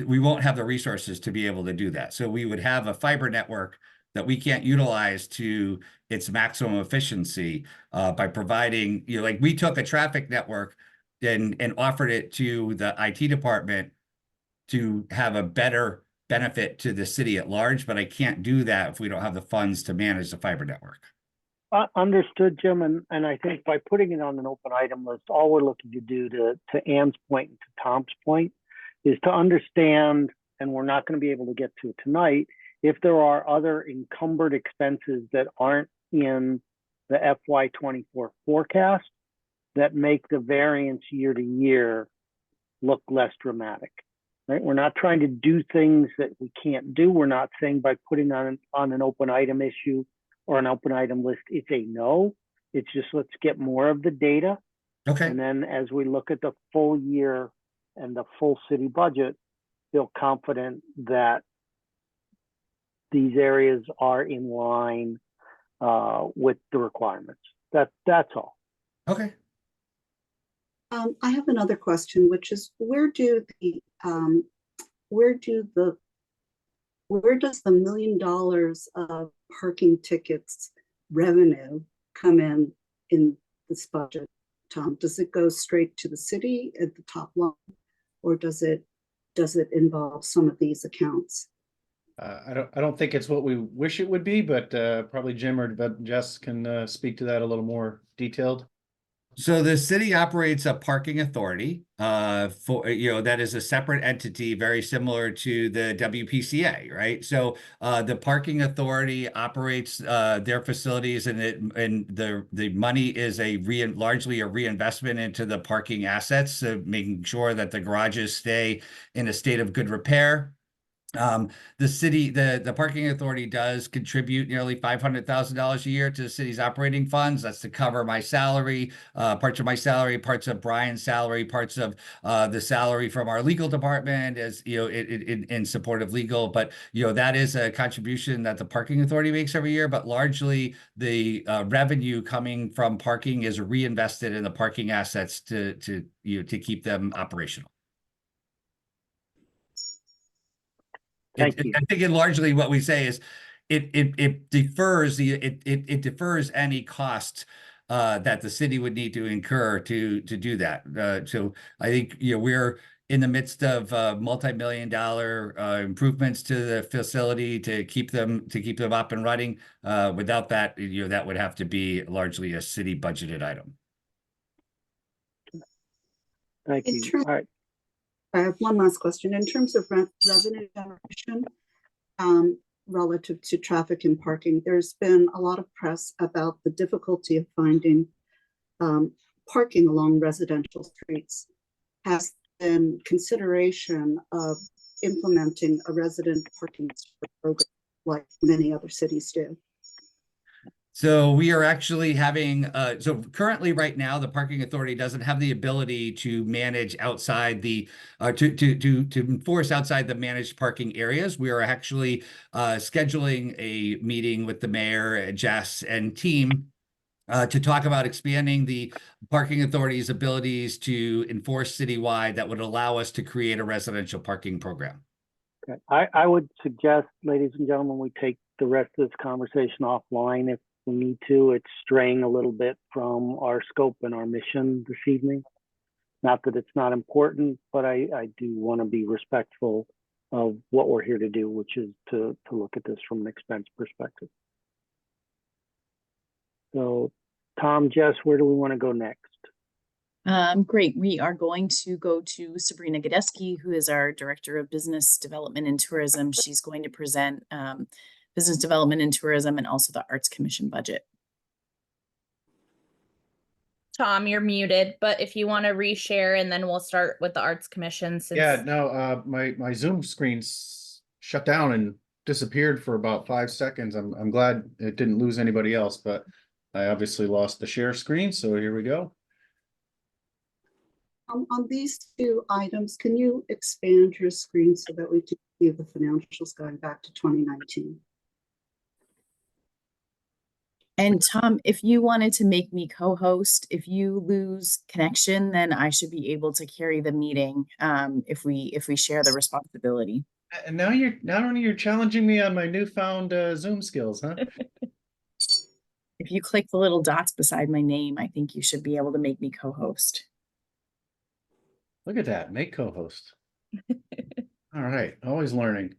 we won't have the resources to be able to do that. So we would have a fiber network that we can't utilize to its maximum efficiency by providing, like we took a traffic network and offered it to the IT department to have a better benefit to the city at large, but I can't do that if we don't have the funds to manage the fiber network. Understood, Jim, and I think by putting it on an open item list, all we're looking to do to Ann's point and to Tom's point is to understand, and we're not going to be able to get to it tonight, if there are other encumbered expenses that aren't in the FY24 forecast that make the variance year to year look less dramatic. Right? We're not trying to do things that we can't do. We're not saying by putting on an open item issue or an open item list, it's a no. It's just let's get more of the data. Okay. And then as we look at the full year and the full city budget, feel confident that these areas are in line with the requirements. That's all. Okay. I have another question, which is where does the $1 million of parking tickets revenue come in this budget, Tom? Does it go straight to the city at the top line, or does it involve some of these accounts? I don't think it's what we wish it would be, but probably Jim or Jess can speak to that a little more detailed. So the city operates a parking authority, that is a separate entity, very similar to the WPCA, right? So the parking authority operates their facilities, and the money is largely a reinvestment into the parking assets, so making sure that the garages stay in a state of good repair. The parking authority does contribute nearly $500,000 a year to the city's operating funds. That's to cover my salary, parts of my salary, parts of Brian's salary, parts of the salary from our legal department, as you know, in support of legal. But that is a contribution that the parking authority makes every year. But largely, the revenue coming from parking is reinvested in the parking assets to keep them operational. Thank you. I think largely what we say is it defers any cost that the city would need to incur to do that. So I think we're in the midst of multi-million-dollar improvements to the facility to keep them up and running. Without that, that would have to be largely a city budgeted item. Thank you. All right. I have one last question. In terms of revenue generation, relative to traffic and parking, there's been a lot of press about the difficulty of finding parking along residential streets. Has been consideration of implementing a resident parking program like many other cities do? So we are actually having, so currently right now, the parking authority doesn't have the ability to manage outside to enforce outside the managed parking areas. We are actually scheduling a meeting with the mayor, Jess, and team to talk about expanding the parking authority's abilities to enforce citywide that would allow us to create a residential parking program. Okay. I would suggest, ladies and gentlemen, we take the rest of this conversation offline if we need to. It's straying a little bit from our scope and our mission this evening. Not that it's not important, but I do want to be respectful of what we're here to do, which is to look at this from an expense perspective. So, Tom, Jess, where do we want to go next? Great. We are going to go to Sabrina Godesky, who is our Director of Business Development and Tourism. She's going to present Business Development and Tourism and also the Arts Commission budget. Tom, you're muted, but if you want to reshare and then we'll start with the Arts Commission. Yeah, no, my Zoom screen's shut down and disappeared for about 5 seconds. I'm glad it didn't lose anybody else, but I obviously lost the share screen, so here we go. On these two items, can you expand your screen so that we can see the financials going back to 2019? And Tom, if you wanted to make me co-host, if you lose connection, then I should be able to carry the meeting if we share the responsibility. And now you're challenging me on my newfound Zoom skills, huh? If you click the little dots beside my name, I think you should be able to make me co-host. Look at that, make co-host. All right, always learning.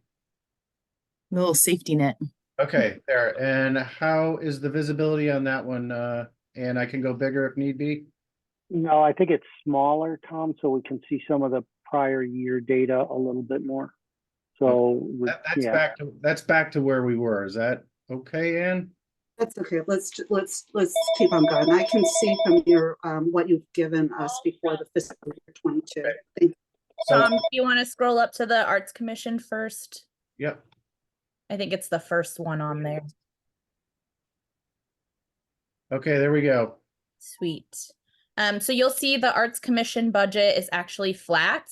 A little safety net. Okay, there. And how is the visibility on that one? And I can go bigger if need be. No, I think it's smaller, Tom, so we can see some of the prior year data a little bit more. So that's back to where we were. Is that okay, Ann? That's okay. Let's keep on going. I can see from your what you've given us before the fiscal year 22. Okay. Thank you. Tom, do you want to scroll up to the Arts Commission first? Yep. I think it's the first one on there. Okay, there we go. Sweet. So you'll see the Arts Commission budget is actually flat.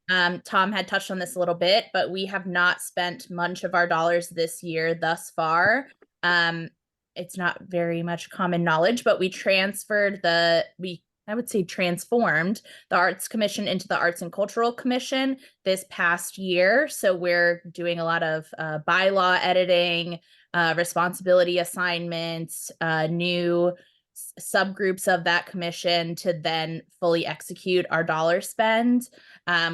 Tom had touched on this a little bit, but we have not spent much of our dollars this year thus far. It's not very much common knowledge, but we transferred we I would say transformed the Arts Commission into the Arts and Cultural Commission this past year. So we're doing a lot of bylaw editing, responsibility assignments, new subgroups of that commission to then fully execute our dollar spend.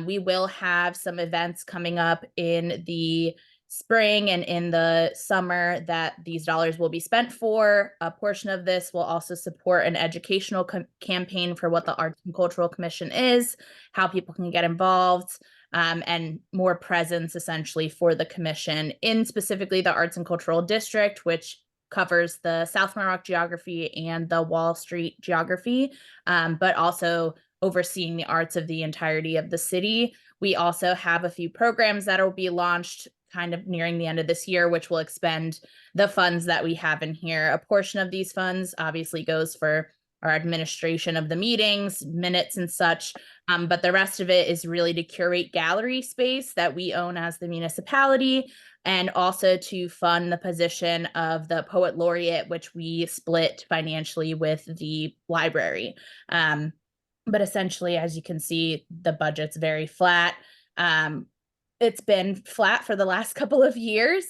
We will have some events coming up in the spring and in the summer that these dollars will be spent for. A portion of this will also support an educational campaign for what the Arts and Cultural Commission is, how people can get involved, and more presence essentially for the commission in specifically the Arts and Cultural District, which covers the South Monrock geography and the Wall Street geography, but also overseeing the arts of the entirety of the city. We also have a few programs that will be launched kind of nearing the end of this year, which will expend the funds that we have in here. A portion of these funds obviously goes for our administration of the meetings, minutes and such, but the rest of it is really to curate gallery space that we own as the municipality, and also to fund the position of the Poet Laureate, which we split financially with the library. But essentially, as you can see, the budget's very flat. It's been flat for the last couple of years,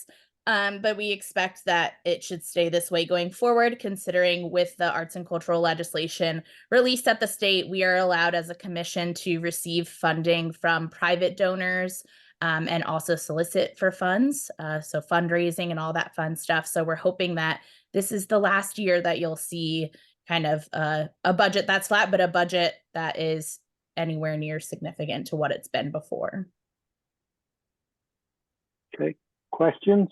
but we expect that it should stay this way going forward, considering with the arts and cultural legislation released at the state, we are allowed as a commission to receive funding from private donors and also solicit for funds, so fundraising and all that fun stuff. So we're hoping that this is the last year that you'll see kind of a budget that's flat, but a budget that is anywhere near significant to what it's been before. Okay, questions?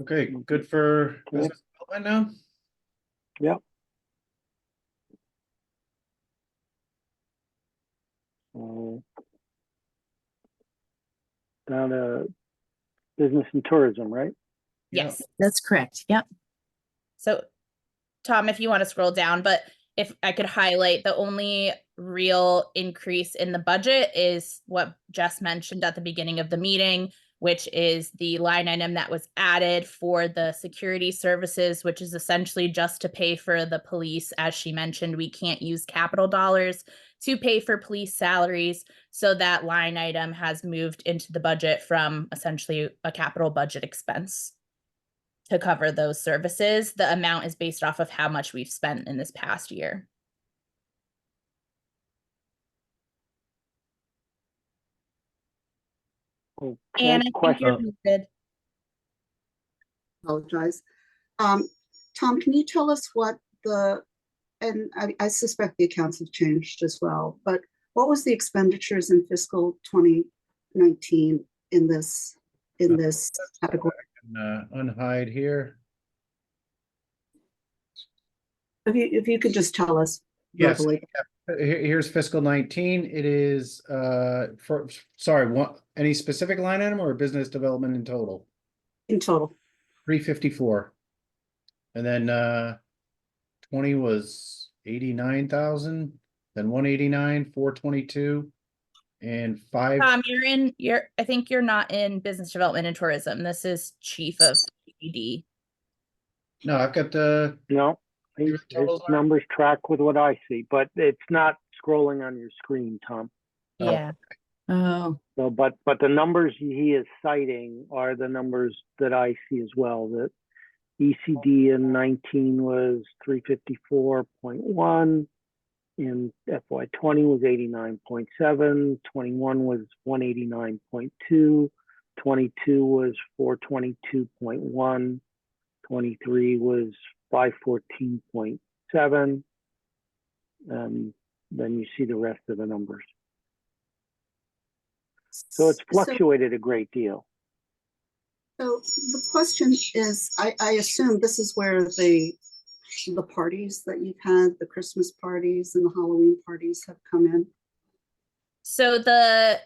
Okay, good for business development now? Yep. Down to business and tourism, right? Yes, That's correct. Yep. So Tom, if you want to scroll down, but if I could highlight, the only real increase in the budget is what Jess mentioned at the beginning of the meeting, which is the line item that was added for the security services, which is essentially just to pay for the police. As she mentioned, we can't use capital dollars to pay for police salaries. So that line item has moved into the budget from essentially a capital budget expense to cover those services. The amount is based off of how much we've spent in this past year. Okay, And I think you're muted. Apologize. Tom, can you tell us what and I suspect the accounts have changed as well, but what was the expenditures in fiscal 2019 in this category? Unhide here. If you could just tell us. Yes. Verbally. Here's fiscal 19. It is any specific line item or business development in total? In total. 354. And then 20 was 89,000, then 189, 422, and 5. I think you're not in business development and tourism. This is chief of PPD. No, I've got the his numbers track with what I see, but it's not scrolling on your screen, Tom. Yeah. Oh. So, but the numbers he is citing are the numbers that I see as well. That ECD in 19 was 354.1. In FY20 was 89.7. 21 was 189.2. 22 was 422.1. 23 was 514.7. And then you see the rest of the numbers. So it's fluctuated a great deal. So the question is, I assume this is where the parties that you've had, the Christmas parties and the Halloween parties have come in. So the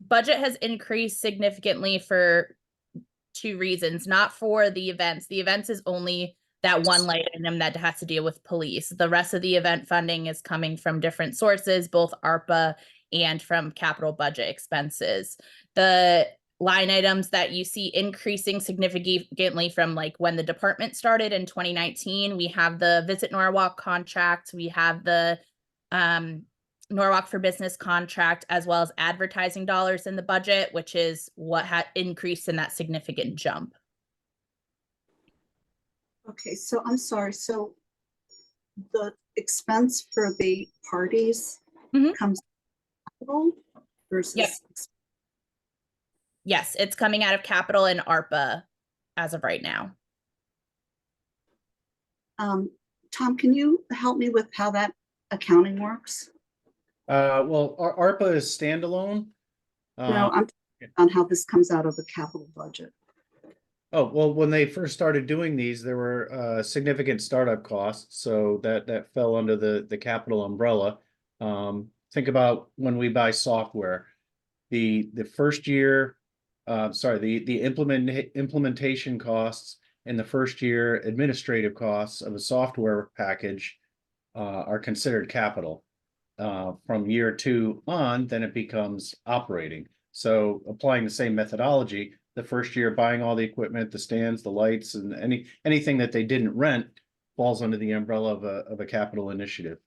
budget has increased significantly for two reasons, not for the events. The events is only that one line item that has to deal with police. The rest of the event funding is coming from different sources, both ARPA and from capital budget expenses. The line items that you see increasing significantly from like when the department started in 2019. We have the Visit Norwalk contract, we have the Norwalk for Business contract, as well as advertising dollars in the budget, which is what had increased in that significant jump. Okay, so I'm sorry. So the expense for the parties comes capital versus Yep. Yes, it's coming out of capital and ARPA as of right now. Tom, can you help me with how that accounting works? Well, ARPA is standalone. No, I'm on how this comes out of the capital budget. Oh, well, when they first started doing these, there were significant startup costs, so that fell under the capital umbrella. Think about when we buy software. The first year, the implementation costs and the first year administrative costs of a software package are considered capital. From year 2 on, then it becomes operating. So applying the same methodology, the first year buying all the equipment, the stands, the lights, and anything that they didn't rent falls under the umbrella of a capital initiative.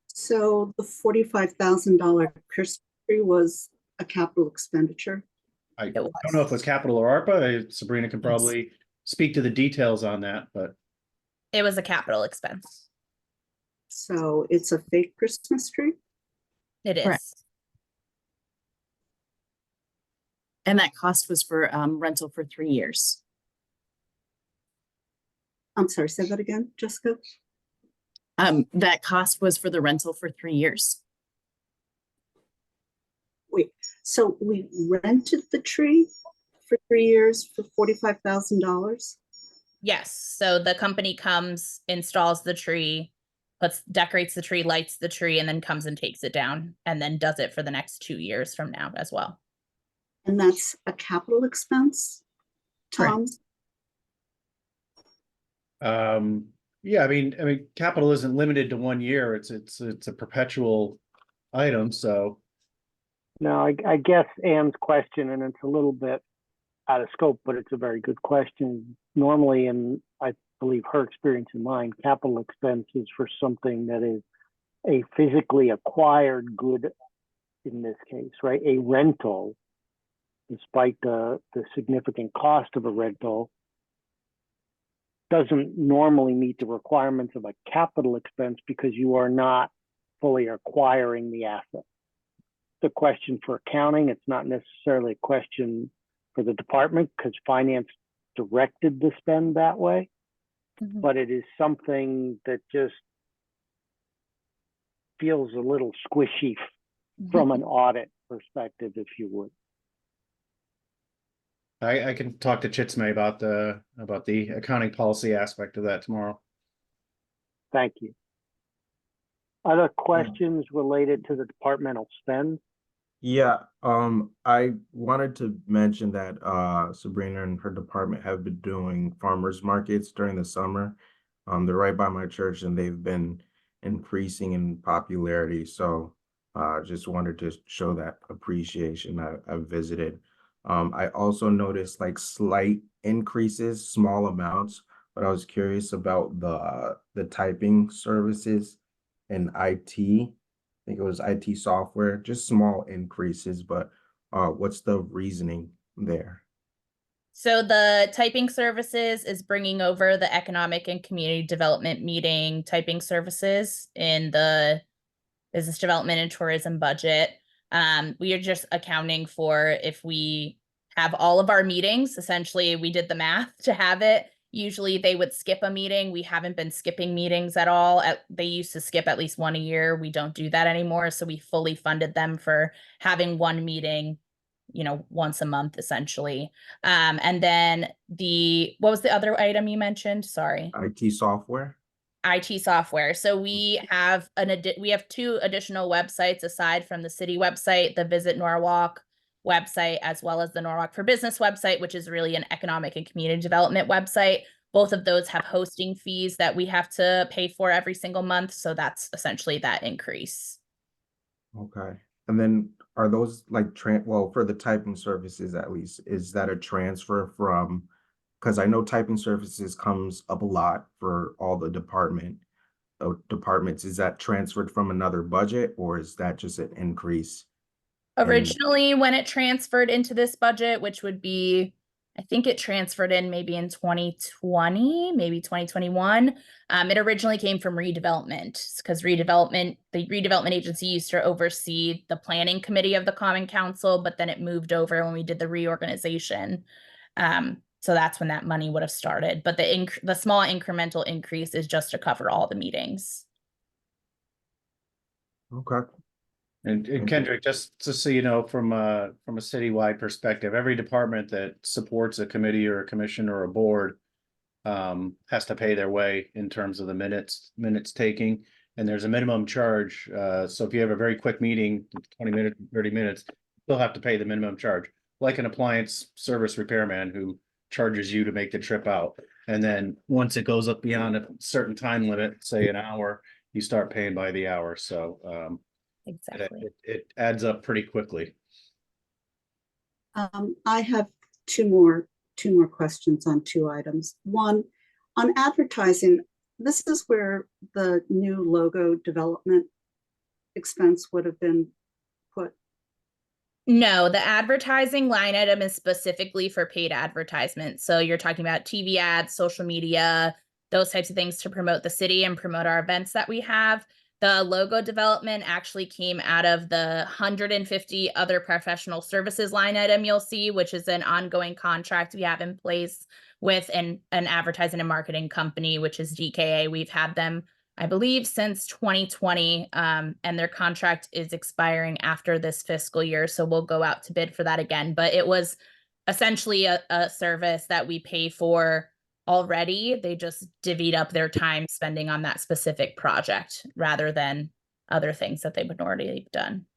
So the $45,000 Christmas tree was a capital expenditure? I don't know if it was capital or ARPA. Sabrina can probably speak to the details on that, but it was a capital expense. So it's a fake Christmas tree? It is. Correct. And that cost was for rental for 3 years. I'm sorry, say that again, Jessica? That cost was for the rental for 3 years. Wait, so we rented the tree for 3 years for $45,000? Yes. So the company comes, installs the tree, decorates the tree, lights the tree, and then comes and takes it down, and then does it for the next 2 years from now as well. And that's a capital expense, Tom? yeah, I mean, capital isn't limited to 1 year. It's a perpetual item. So Now, I guess Anne's question, and it's a little bit out of scope, but it's a very good question. Normally, and I believe her experience and mine, capital expense is for something that is a physically acquired good in this case, right? A rental, despite the significant cost of a rental, doesn't normally meet the requirements of a capital expense because you are not fully acquiring the asset. It's a question for accounting. It's not necessarily a question for the department because finance directed the spend that way. But it is something that just feels a little squishy from an audit perspective, if you would. I can talk to Chitsme about the accounting policy aspect of that tomorrow. Thank you. Other questions related to the departmental spend? Yeah, I wanted to mention that Sabrina and her department have been doing farmers markets during the summer. They're right by my church and they've been increasing in popularity. So just wanted to show that appreciation. I've visited. I also noticed like slight increases, small amounts, but I was curious about the typing services and IT. I think it was IT software, just small increases, but what's the reasoning there? So the typing services is bringing over the economic and community development meeting typing services in the business development and tourism budget. We are just accounting for if we have all of our meetings. Essentially, we did the math to have it. Usually they would skip a meeting. We haven't been skipping meetings at all. They used to skip at least one a year. We don't do that anymore. So we fully funded them for having one meeting, once a month, essentially. And then what was the other item you mentioned? Sorry. IT software. IT software. So we have two additional websites aside from the city website, the Visit Norwalk website, as well as the Norwalk for Business website, which is really an economic and community development website. Both of those have hosting fees that we have to pay for every single month. So that's essentially that increase. Okay. And then are those like well, for the typing services at least, is that a transfer from, because I know typing services comes up a lot for all the departments. Is that transferred from another budget, or is that just an increase? Originally, when it transferred into this budget, which would be, I think it transferred in maybe in 2020, maybe 2021. It originally came from redevelopment because the redevelopment agency used to oversee the planning committee of the Common Council, but then it moved over when we did the reorganization. So that's when that money would have started. But the small incremental increase is just to cover all the meetings. Okay. And Kendrick, just so you know, from a citywide perspective, every department that supports a committee or a commission or a board has to pay their way in terms of the minutes taking, and there's a minimum charge. So if you have a very quick meeting, 20 minutes, 30 minutes, you'll have to pay the minimum charge, like an appliance service repairman who charges you to make the trip out. And then once it goes up beyond a certain time limit, say an hour, you start paying by the hour. So Exactly. it adds up pretty quickly. I have two more questions on two items. One, on advertising, this is where the new logo development expense would have been put. No, the advertising line item is specifically for paid advertisements. So you're talking about TV ads, social media, those types of things to promote the city and promote our events that we have. The logo development actually came out of the 150 other professional services line item you'll see, which is an ongoing contract we have in place with an advertising and marketing company, which is DKA. We've had them, I believe, since 2020, and their contract is expiring after this fiscal year. So we'll go out to bid for that again. But it was essentially a service that we pay for already. They just divvied up their time spending on that specific project rather than other things that they would already have done.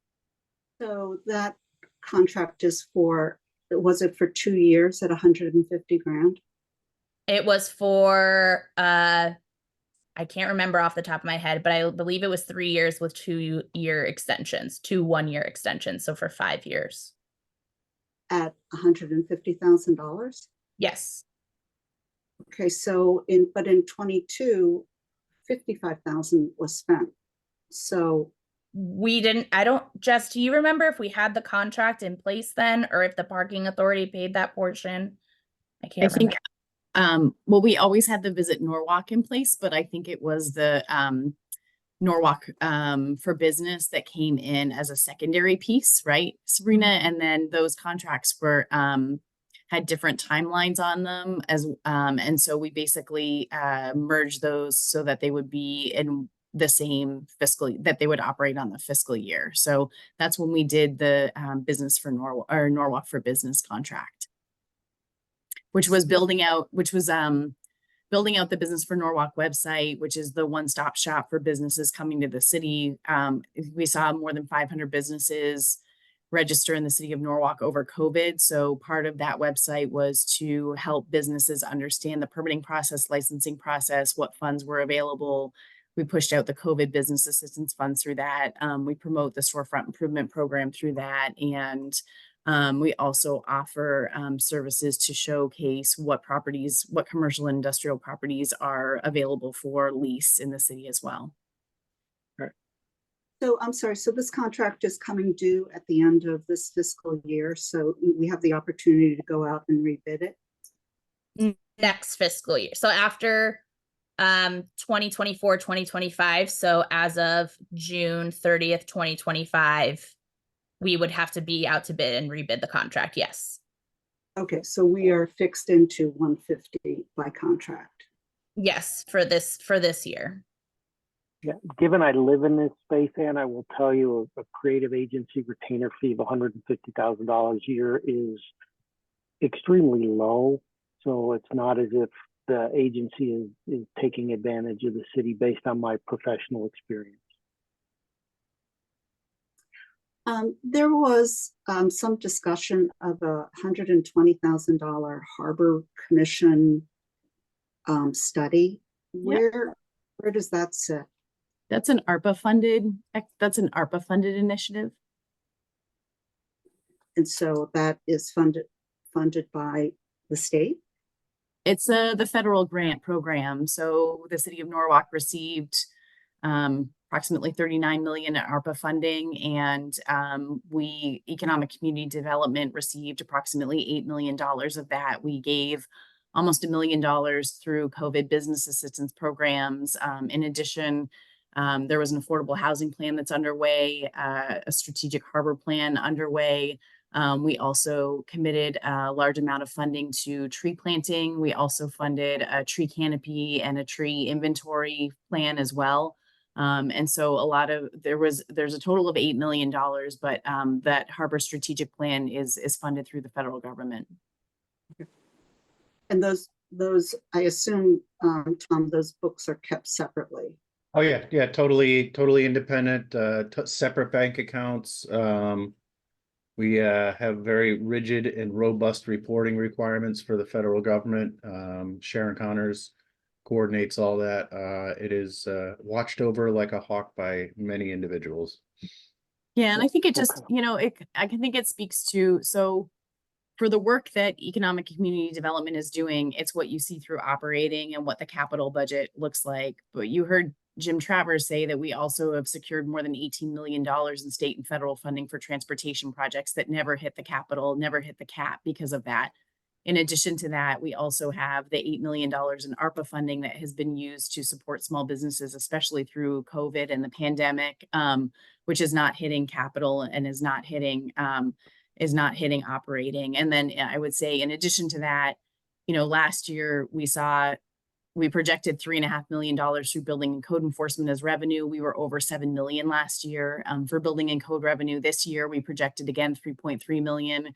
So that contract is was it for 2 years at 150 grand? It was for, I can't remember off the top of my head, but I believe it was 3 years with 2-year extensions, 2 1-year extensions. So for 5 years. At $150,000? Yes. Okay, so in 22, 55,000 was spent. So we didn't, Jess, do you remember if we had the contract in place then, or if the parking authority paid that portion? I can't remember. Well, we always had the Visit Norwalk in place, but I think it was the Norwalk for Business that came in as a secondary piece, right, Sabrina? And then those contracts were had different timelines on them and so we basically merged those so that they would be in the same fiscal, that they would operate on the fiscal year. So that's when we did the Norwalk for Business contract, which was building out the Business for Norwalk website, which is the one-stop shop for businesses coming to the city. We saw more than 500 businesses register in the city of Norwalk over COVID. So part of that website was to help businesses understand the permitting process, licensing process, what funds were available. We pushed out the COVID business assistance funds through that. We promote the storefront improvement program through that. And we also offer services to showcase what commercial and industrial properties are available for lease in the city as well. So I'm sorry, so this contract is coming due at the end of this fiscal year. So we have the opportunity to go out and rebid it? Next fiscal year. So after 2024, 2025. So as of June 30th, 2025, we would have to be out to bid and rebid the contract. Yes. Okay, so we are fixed into 150 by contract. Yes, for this year. Yeah, given I live in this space, and I will tell you a creative agency retainer fee of $150,000 a year is extremely low. So it's not as if the agency is taking advantage of the city based on my professional experience. There was some discussion of a $120,000 Harbor Commission study. Where does that sit? That's an ARPA funded initiative. And so that is funded by the state? It's the federal grant program. So the city of Norwalk received approximately 39 million in ARPA funding, and we economic community development received approximately $8 million of that. We gave almost $1 million through COVID business assistance programs. In addition, there was an affordable housing plan that's underway, a strategic harbor plan underway. We also committed a large amount of funding to tree planting. We also funded a tree canopy and a tree inventory plan as well. And so there's a total of $8 million, but that harbor strategic plan is funded through the federal government. And those I assume, Tom, those books are kept separately. Oh yeah, totally independent, separate bank accounts. We have very rigid and robust reporting requirements for the federal government. Sharon Connors coordinates all that. It is watched over like a hawk by many individuals. Yeah, and I think it just, I think it speaks to, so for the work that economic community development is doing, it's what you see through operating and what the capital budget looks like. But you heard Jim Travers say that we also have secured more than $18 million in state and federal funding for transportation projects that never hit the capital, never hit the cap because of that. In addition to that, we also have the $8 million in ARPA funding that has been used to support small businesses, especially through COVID and the pandemic, which is not hitting capital and is not hitting operating. And then I would say, in addition to that, last year we projected $3.5 million through building and code enforcement as revenue. We were over 7 million last year for building and code revenue. This year, we projected again 3.3 million.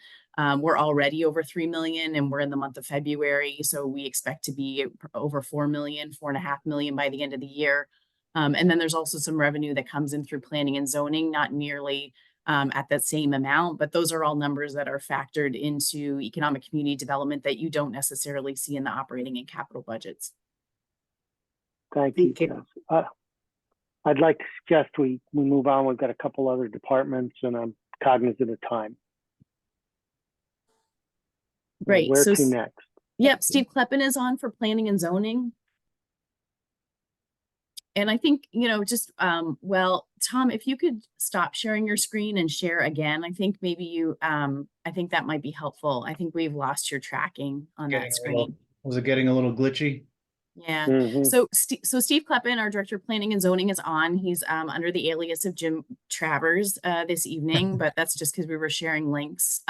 We're already over 3 million, and we're in the month of February. So we expect to be over 4 million, 4.5 million by the end of the year. And then there's also some revenue that comes in through planning and zoning, not nearly at that same amount, but those are all numbers that are factored into economic community development that you don't necessarily see in the operating and capital budgets. Thank you, Jess. I'd like to suggest we move on. We've got a couple other departments, and I'm cognizant of time. Great. Where to next? Yep, Steve Kleppen is on for planning and zoning. And I think, well, Tom, if you could stop sharing your screen and share again, I think maybe I think that might be helpful. I think we've lost your tracking on that screen. Was it getting a little glitchy? Yeah. So Steve Kleppen, our director of planning and zoning, is on. He's under the alias of Jim Travers this evening, but that's just because we were sharing links.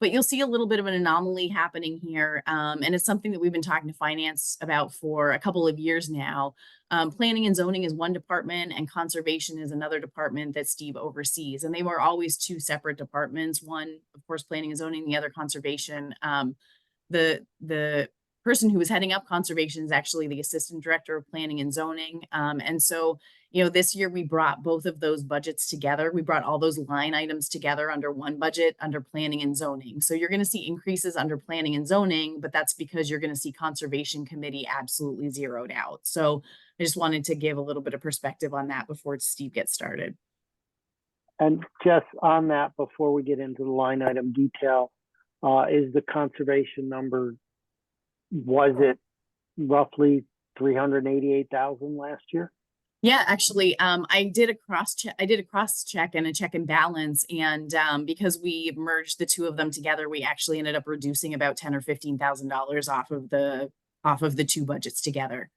But you'll see a little bit of an anomaly happening here. And it's something that we've been talking to finance about for a couple of years now. Planning and zoning is one department and conservation is another department that Steve oversees. And they were always two separate departments. One, of course, planning and zoning, the other conservation. The person who was heading up conservation is actually the assistant director of planning and zoning. And so, this year we brought both of those budgets together. We brought all those line items together under one budget under planning and zoning. So you're going to see increases under planning and zoning, but that's because you're going to see conservation committee absolutely zeroed out. So I just wanted to give a little bit of perspective on that before Steve gets started. And just on that, before we get into the line item detail, is the conservation number, was it roughly 388,000 last year? Yeah, actually, I did a cross check and a check and balance, and because we merged the two of them together, we actually ended up reducing about $10,000 or $15,000 off of the two budgets together.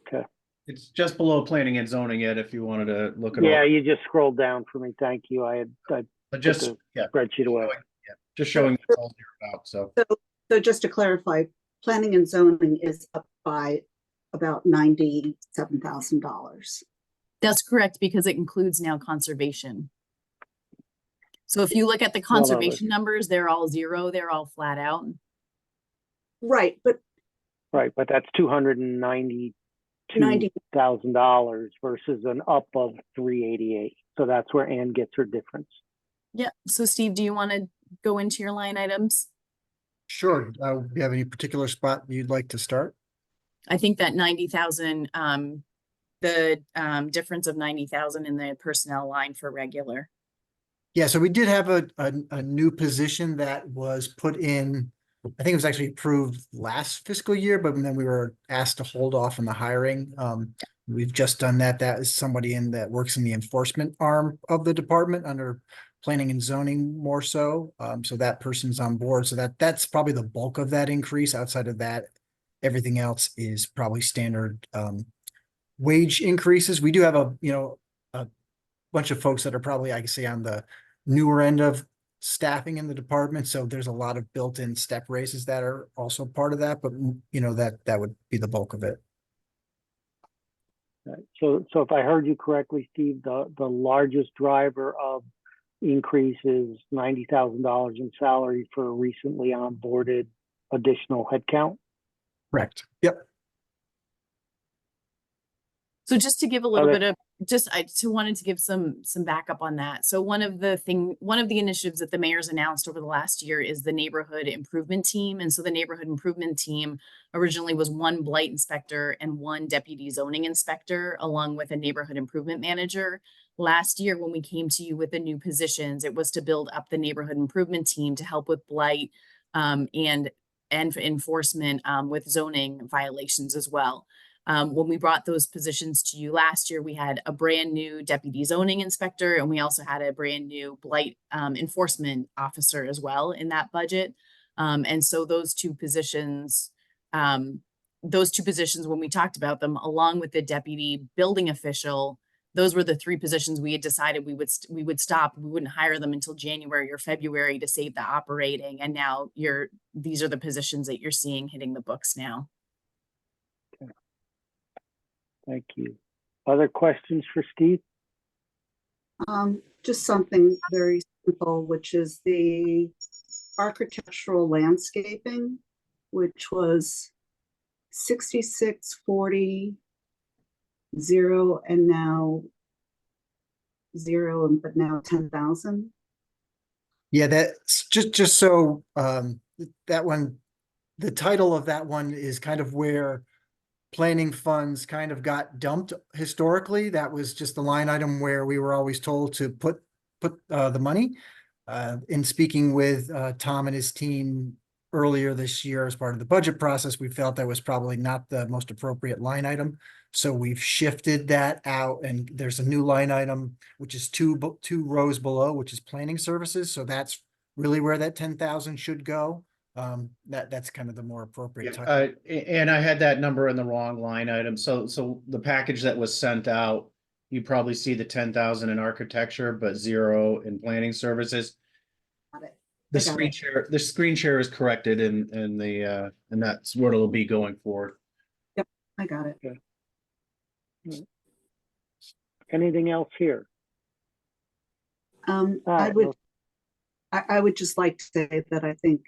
Okay, it's just below planning and zoning, Ed. If you wanted to look at all. You just scrolled down for me. Thank you. I just spreadsheet away. Just showing that's all zeroed out. So just to clarify, planning and zoning is up by about $97,000. That's correct, because it includes now conservation. So if you look at the conservation numbers, they're all zero. They're all flat out. Right, but that's $292,000 versus an up of 388. So that's where Ann gets her difference. Yeah. So Steve, do you want to go into your line items? Sure. Do you have any particular spot you'd like to start? I think that 90,000, the difference of 90,000 in the personnel line for regular. Yeah, so we did have a new position that was put in, I think it was actually approved last fiscal year, but then we were asked to hold off on the hiring. We've just done that. That is somebody that works in the enforcement arm of the department under planning and zoning more so. So that person's on board. So that's probably the bulk of that increase. Outside of that, everything else is probably standard wage increases. We do have a bunch of folks that are probably, I can say, on the newer end of staffing in the department. So there's a lot of built-in step raises that are also part of that, but that would be the bulk of it. Right. So if I heard you correctly, Steve, the largest driver of increase is $90,000 in salary for recently onboarded additional headcount. Correct. Yep. So just to give a little bit of, I just wanted to give some backup on that. So one of the initiatives that the mayor's announced over the last year is the neighborhood improvement team. And so the neighborhood improvement team originally was one blight inspector and one deputy zoning inspector, along with a neighborhood improvement manager. Last year, when we came to you with the new positions, it was to build up the neighborhood improvement team to help with blight and enforcement with zoning violations as well. When we brought those positions to you last year, we had a brand new deputy zoning inspector, and we also had a brand new blight enforcement officer as well in that budget. And so those two positions, when we talked about them, along with the deputy building official, those were the three positions we had decided we would stop. We wouldn't hire them until January or February to save the operating. And now these are the positions that you're seeing hitting the books now. Thank you. Other questions for Steve? Just something very simple, which is the architectural landscaping, which was 6640 0 and now 0, but now 10,000. Yeah, that's just so that one, the title of that one is kind of where planning funds kind of got dumped historically. That was just the line item where we were always told to put the money. In speaking with Tom and his team earlier this year as part of the budget process, we felt that was probably not the most appropriate line item. So we've shifted that out, and there's a new line item, which is two rows below, which is planning services. So that's really where that 10,000 should go. That's kind of the more appropriate time. And I had that number in the wrong line item. So the package that was sent out, you probably see the 10,000 in architecture, but 0 in planning services. Got it. The screen share is corrected and that's what it'll be going forward. Yep, I got it. Okay. Anything else here? I would just like to say that I think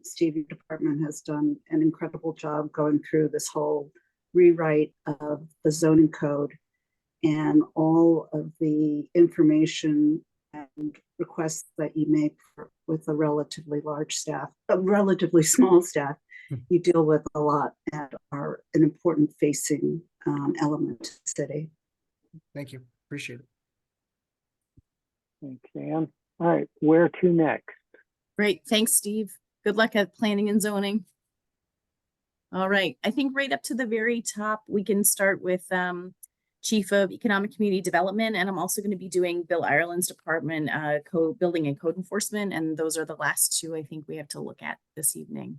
Stevie's department has done an incredible job going through this whole rewrite of the zoning code, and all of the information and requests that you make with a relatively small staff. You deal with a lot and are an important facing element to the city. Thank you. Appreciate it. Thanks, Ann. All right, where to next? Great. Thanks, Steve. Good luck at planning and zoning. All right. I think right up to the very top, we can start with Chief of Economic Community Development. And I'm also going to be doing Bill Ireland's department, building and code enforcement. And those are the last two I think we have to look at this evening.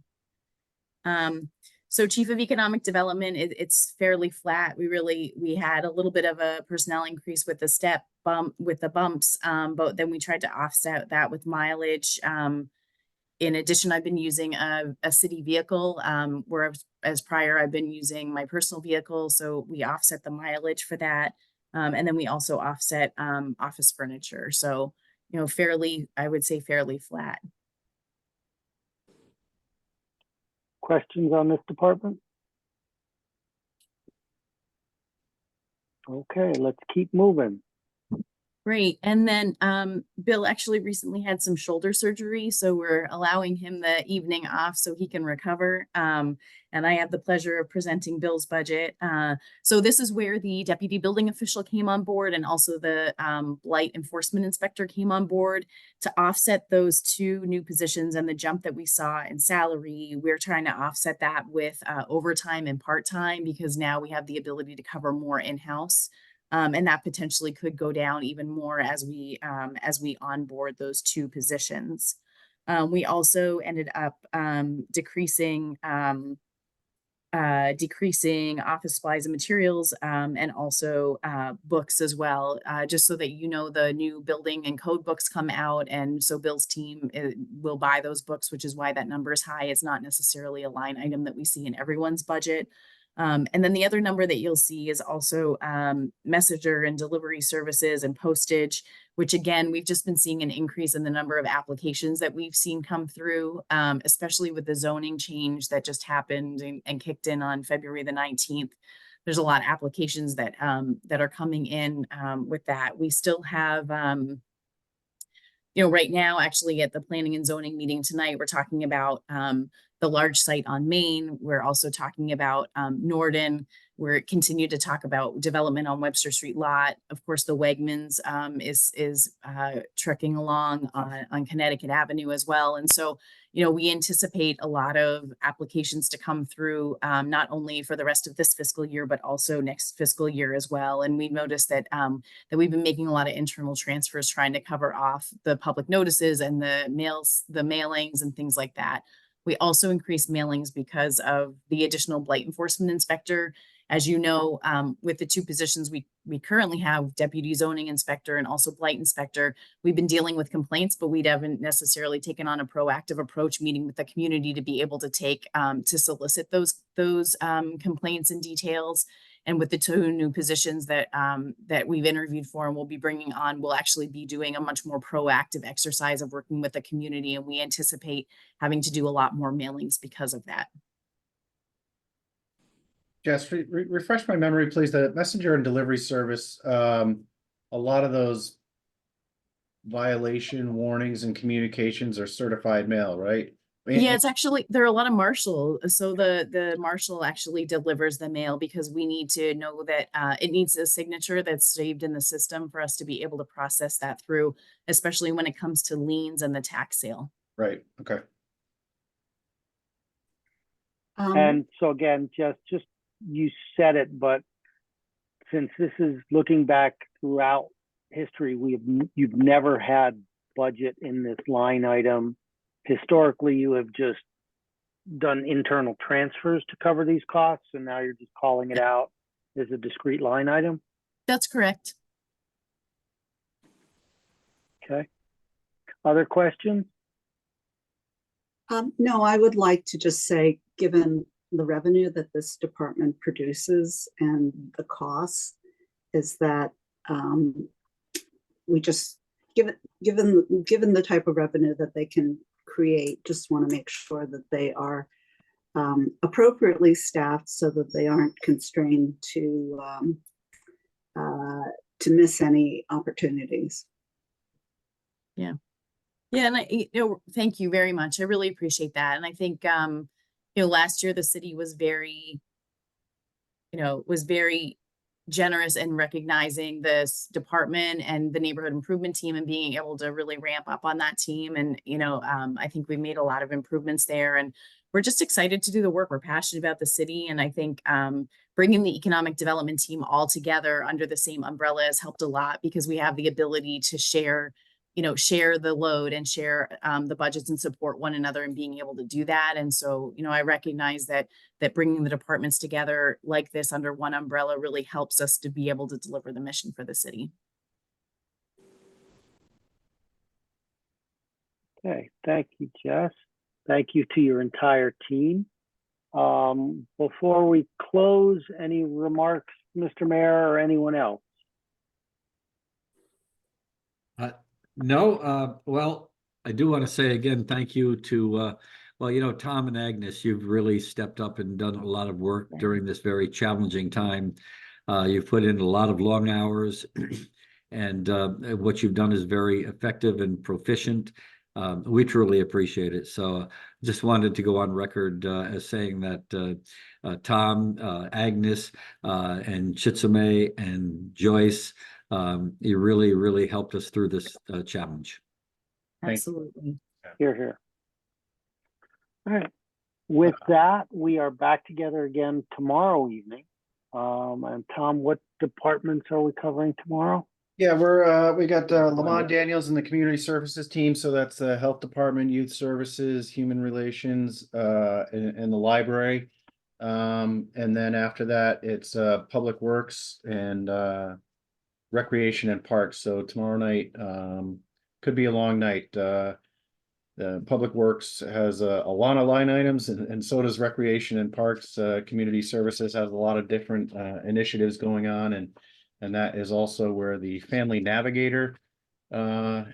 So Chief of Economic Development, it's fairly flat. We had a little bit of a personnel increase with the bumps, but then we tried to offset that with mileage. In addition, I've been using a city vehicle, whereas prior I've been using my personal vehicle. So we offset the mileage for that. And then we also offset office furniture. So, I would say fairly flat. Questions on this department? Okay, let's keep moving. Great. And then Bill actually recently had some shoulder surgery, so we're allowing him the evening off so he can recover. And I have the pleasure of presenting Bill's budget. So this is where the deputy building official came on board, and also the blight enforcement inspector came on board to offset those two new positions and the jump that we saw in salary. We're trying to offset that with overtime and part-time, because now we have the ability to cover more in-house. And that potentially could go down even more as we onboard those two positions. We also ended up decreasing office supplies and materials, and also books as well, just so that the new building and code books come out, and so Bill's team will buy those books, which is why that number is high. It's not necessarily a line item that we see in everyone's budget. And then the other number that you'll see is also messenger and delivery services and postage, which again, we've just been seeing an increase in the number of applications that we've seen come through, especially with the zoning change that just happened and kicked in on February the 19th. There's a lot of applications that are coming in with that. We still have, right now, actually at the planning and zoning meeting tonight, we're talking about the large site on Main. We're also talking about Norden. We're continuing to talk about development on Webster Street lot. Of course, the Wegmans is trucking along on Connecticut Avenue as well. And so, we anticipate a lot of applications to come through, not only for the rest of this fiscal year, but also next fiscal year as well. And we noticed that we've been making a lot of internal transfers, trying to cover off the public notices and the mailings and things like that. We also increased mailings because of the additional blight enforcement inspector. As you know, with the two positions we currently have, deputy zoning inspector and also blight inspector, we've been dealing with complaints, but we haven't necessarily taken on a proactive approach, meeting with the community to be able to to solicit those complaints and details. And with the two new positions that we've interviewed for and we'll be bringing on, we'll actually be doing a much more proactive exercise of working with the community. And we anticipate having to do a lot more mailings because of that. Jess, refresh my memory, please. The messenger and delivery service, a lot of those violation warnings and communications are certified mail, right? Yeah, it's actually, there are a lot of marshal. So the marshal actually delivers the mail, because we need to know that it needs a signature that's saved in the system for us to be able to process that through, especially when it comes to liens and the tax sale. Right. Okay. And so again, just you said it, but since this is looking back throughout history, you've never had budget in this line item. Historically, you have just done internal transfers to cover these costs, and now you're just calling it out as a discrete line item? That's correct. Okay. Other questions? No, I would like to just say, given the revenue that this department produces and the costs, is that we just, given the type of revenue that they can create, just want to make sure that they are appropriately staffed so that they aren't constrained to miss any opportunities. Yeah. Yeah, and thank you very much. I really appreciate that. And I think last year the city was very generous in recognizing this department and the neighborhood improvement team, and being able to really ramp up on that team. And I think we made a lot of improvements there, and we're just excited to do the work. We're passionate about the city, and I think bringing the economic development team all together under the same umbrella has helped a lot, because we have the ability to share the load and share the budgets and support one another, and being able to do that. And so, I recognize that bringing the departments together like this under one umbrella really helps us to be able to deliver the mission for the city. Okay, thank you, Jess. Thank you to your entire team. Before we close, any remarks, Mr. Mayor, or anyone else? No, well, I do want to say again, thank you to, Tom and Agnes, you've really stepped up and done a lot of work during this very challenging time. You've put in a lot of long hours And what you've done is very effective and proficient. We truly appreciate it. So just wanted to go on record as saying that Tom, Agnes, and Chitsume and Joyce, you really, really helped us through this challenge. Absolutely. Here, here. All right. With that, we are back together again tomorrow evening. And Tom, what departments are we covering tomorrow? Yeah, we got Lamont Daniels in the community services team, so that's the health department, youth services, human relations, and the library. And then after that, it's public works and recreation and parks. So tomorrow night could be a long night. The public works has a lot of line items, and so does recreation and parks. Community services has a lot of different initiatives going on, and that is also where the family navigator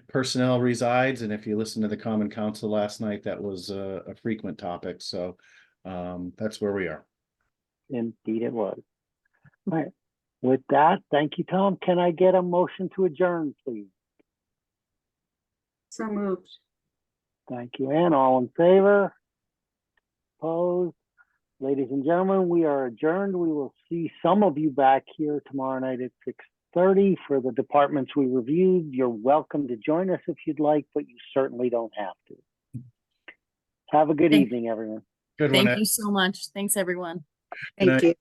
personnel resides. And if you listen to the Common Council last night, that was a frequent topic. So that's where we are. Indeed it was. All right. With that, thank you, Tom. Can I get a motion to adjourn, please? So moved. Thank you, Ann. All in favor? Opposed? Ladies and gentlemen, we are adjourned. We will see some of you back here tomorrow night at 6:30 for the departments we reviewed. You're welcome to join us if you'd like, but you certainly don't have to. Have a good evening, everyone. Good one. Thank you so much. Thanks, everyone. Thank you.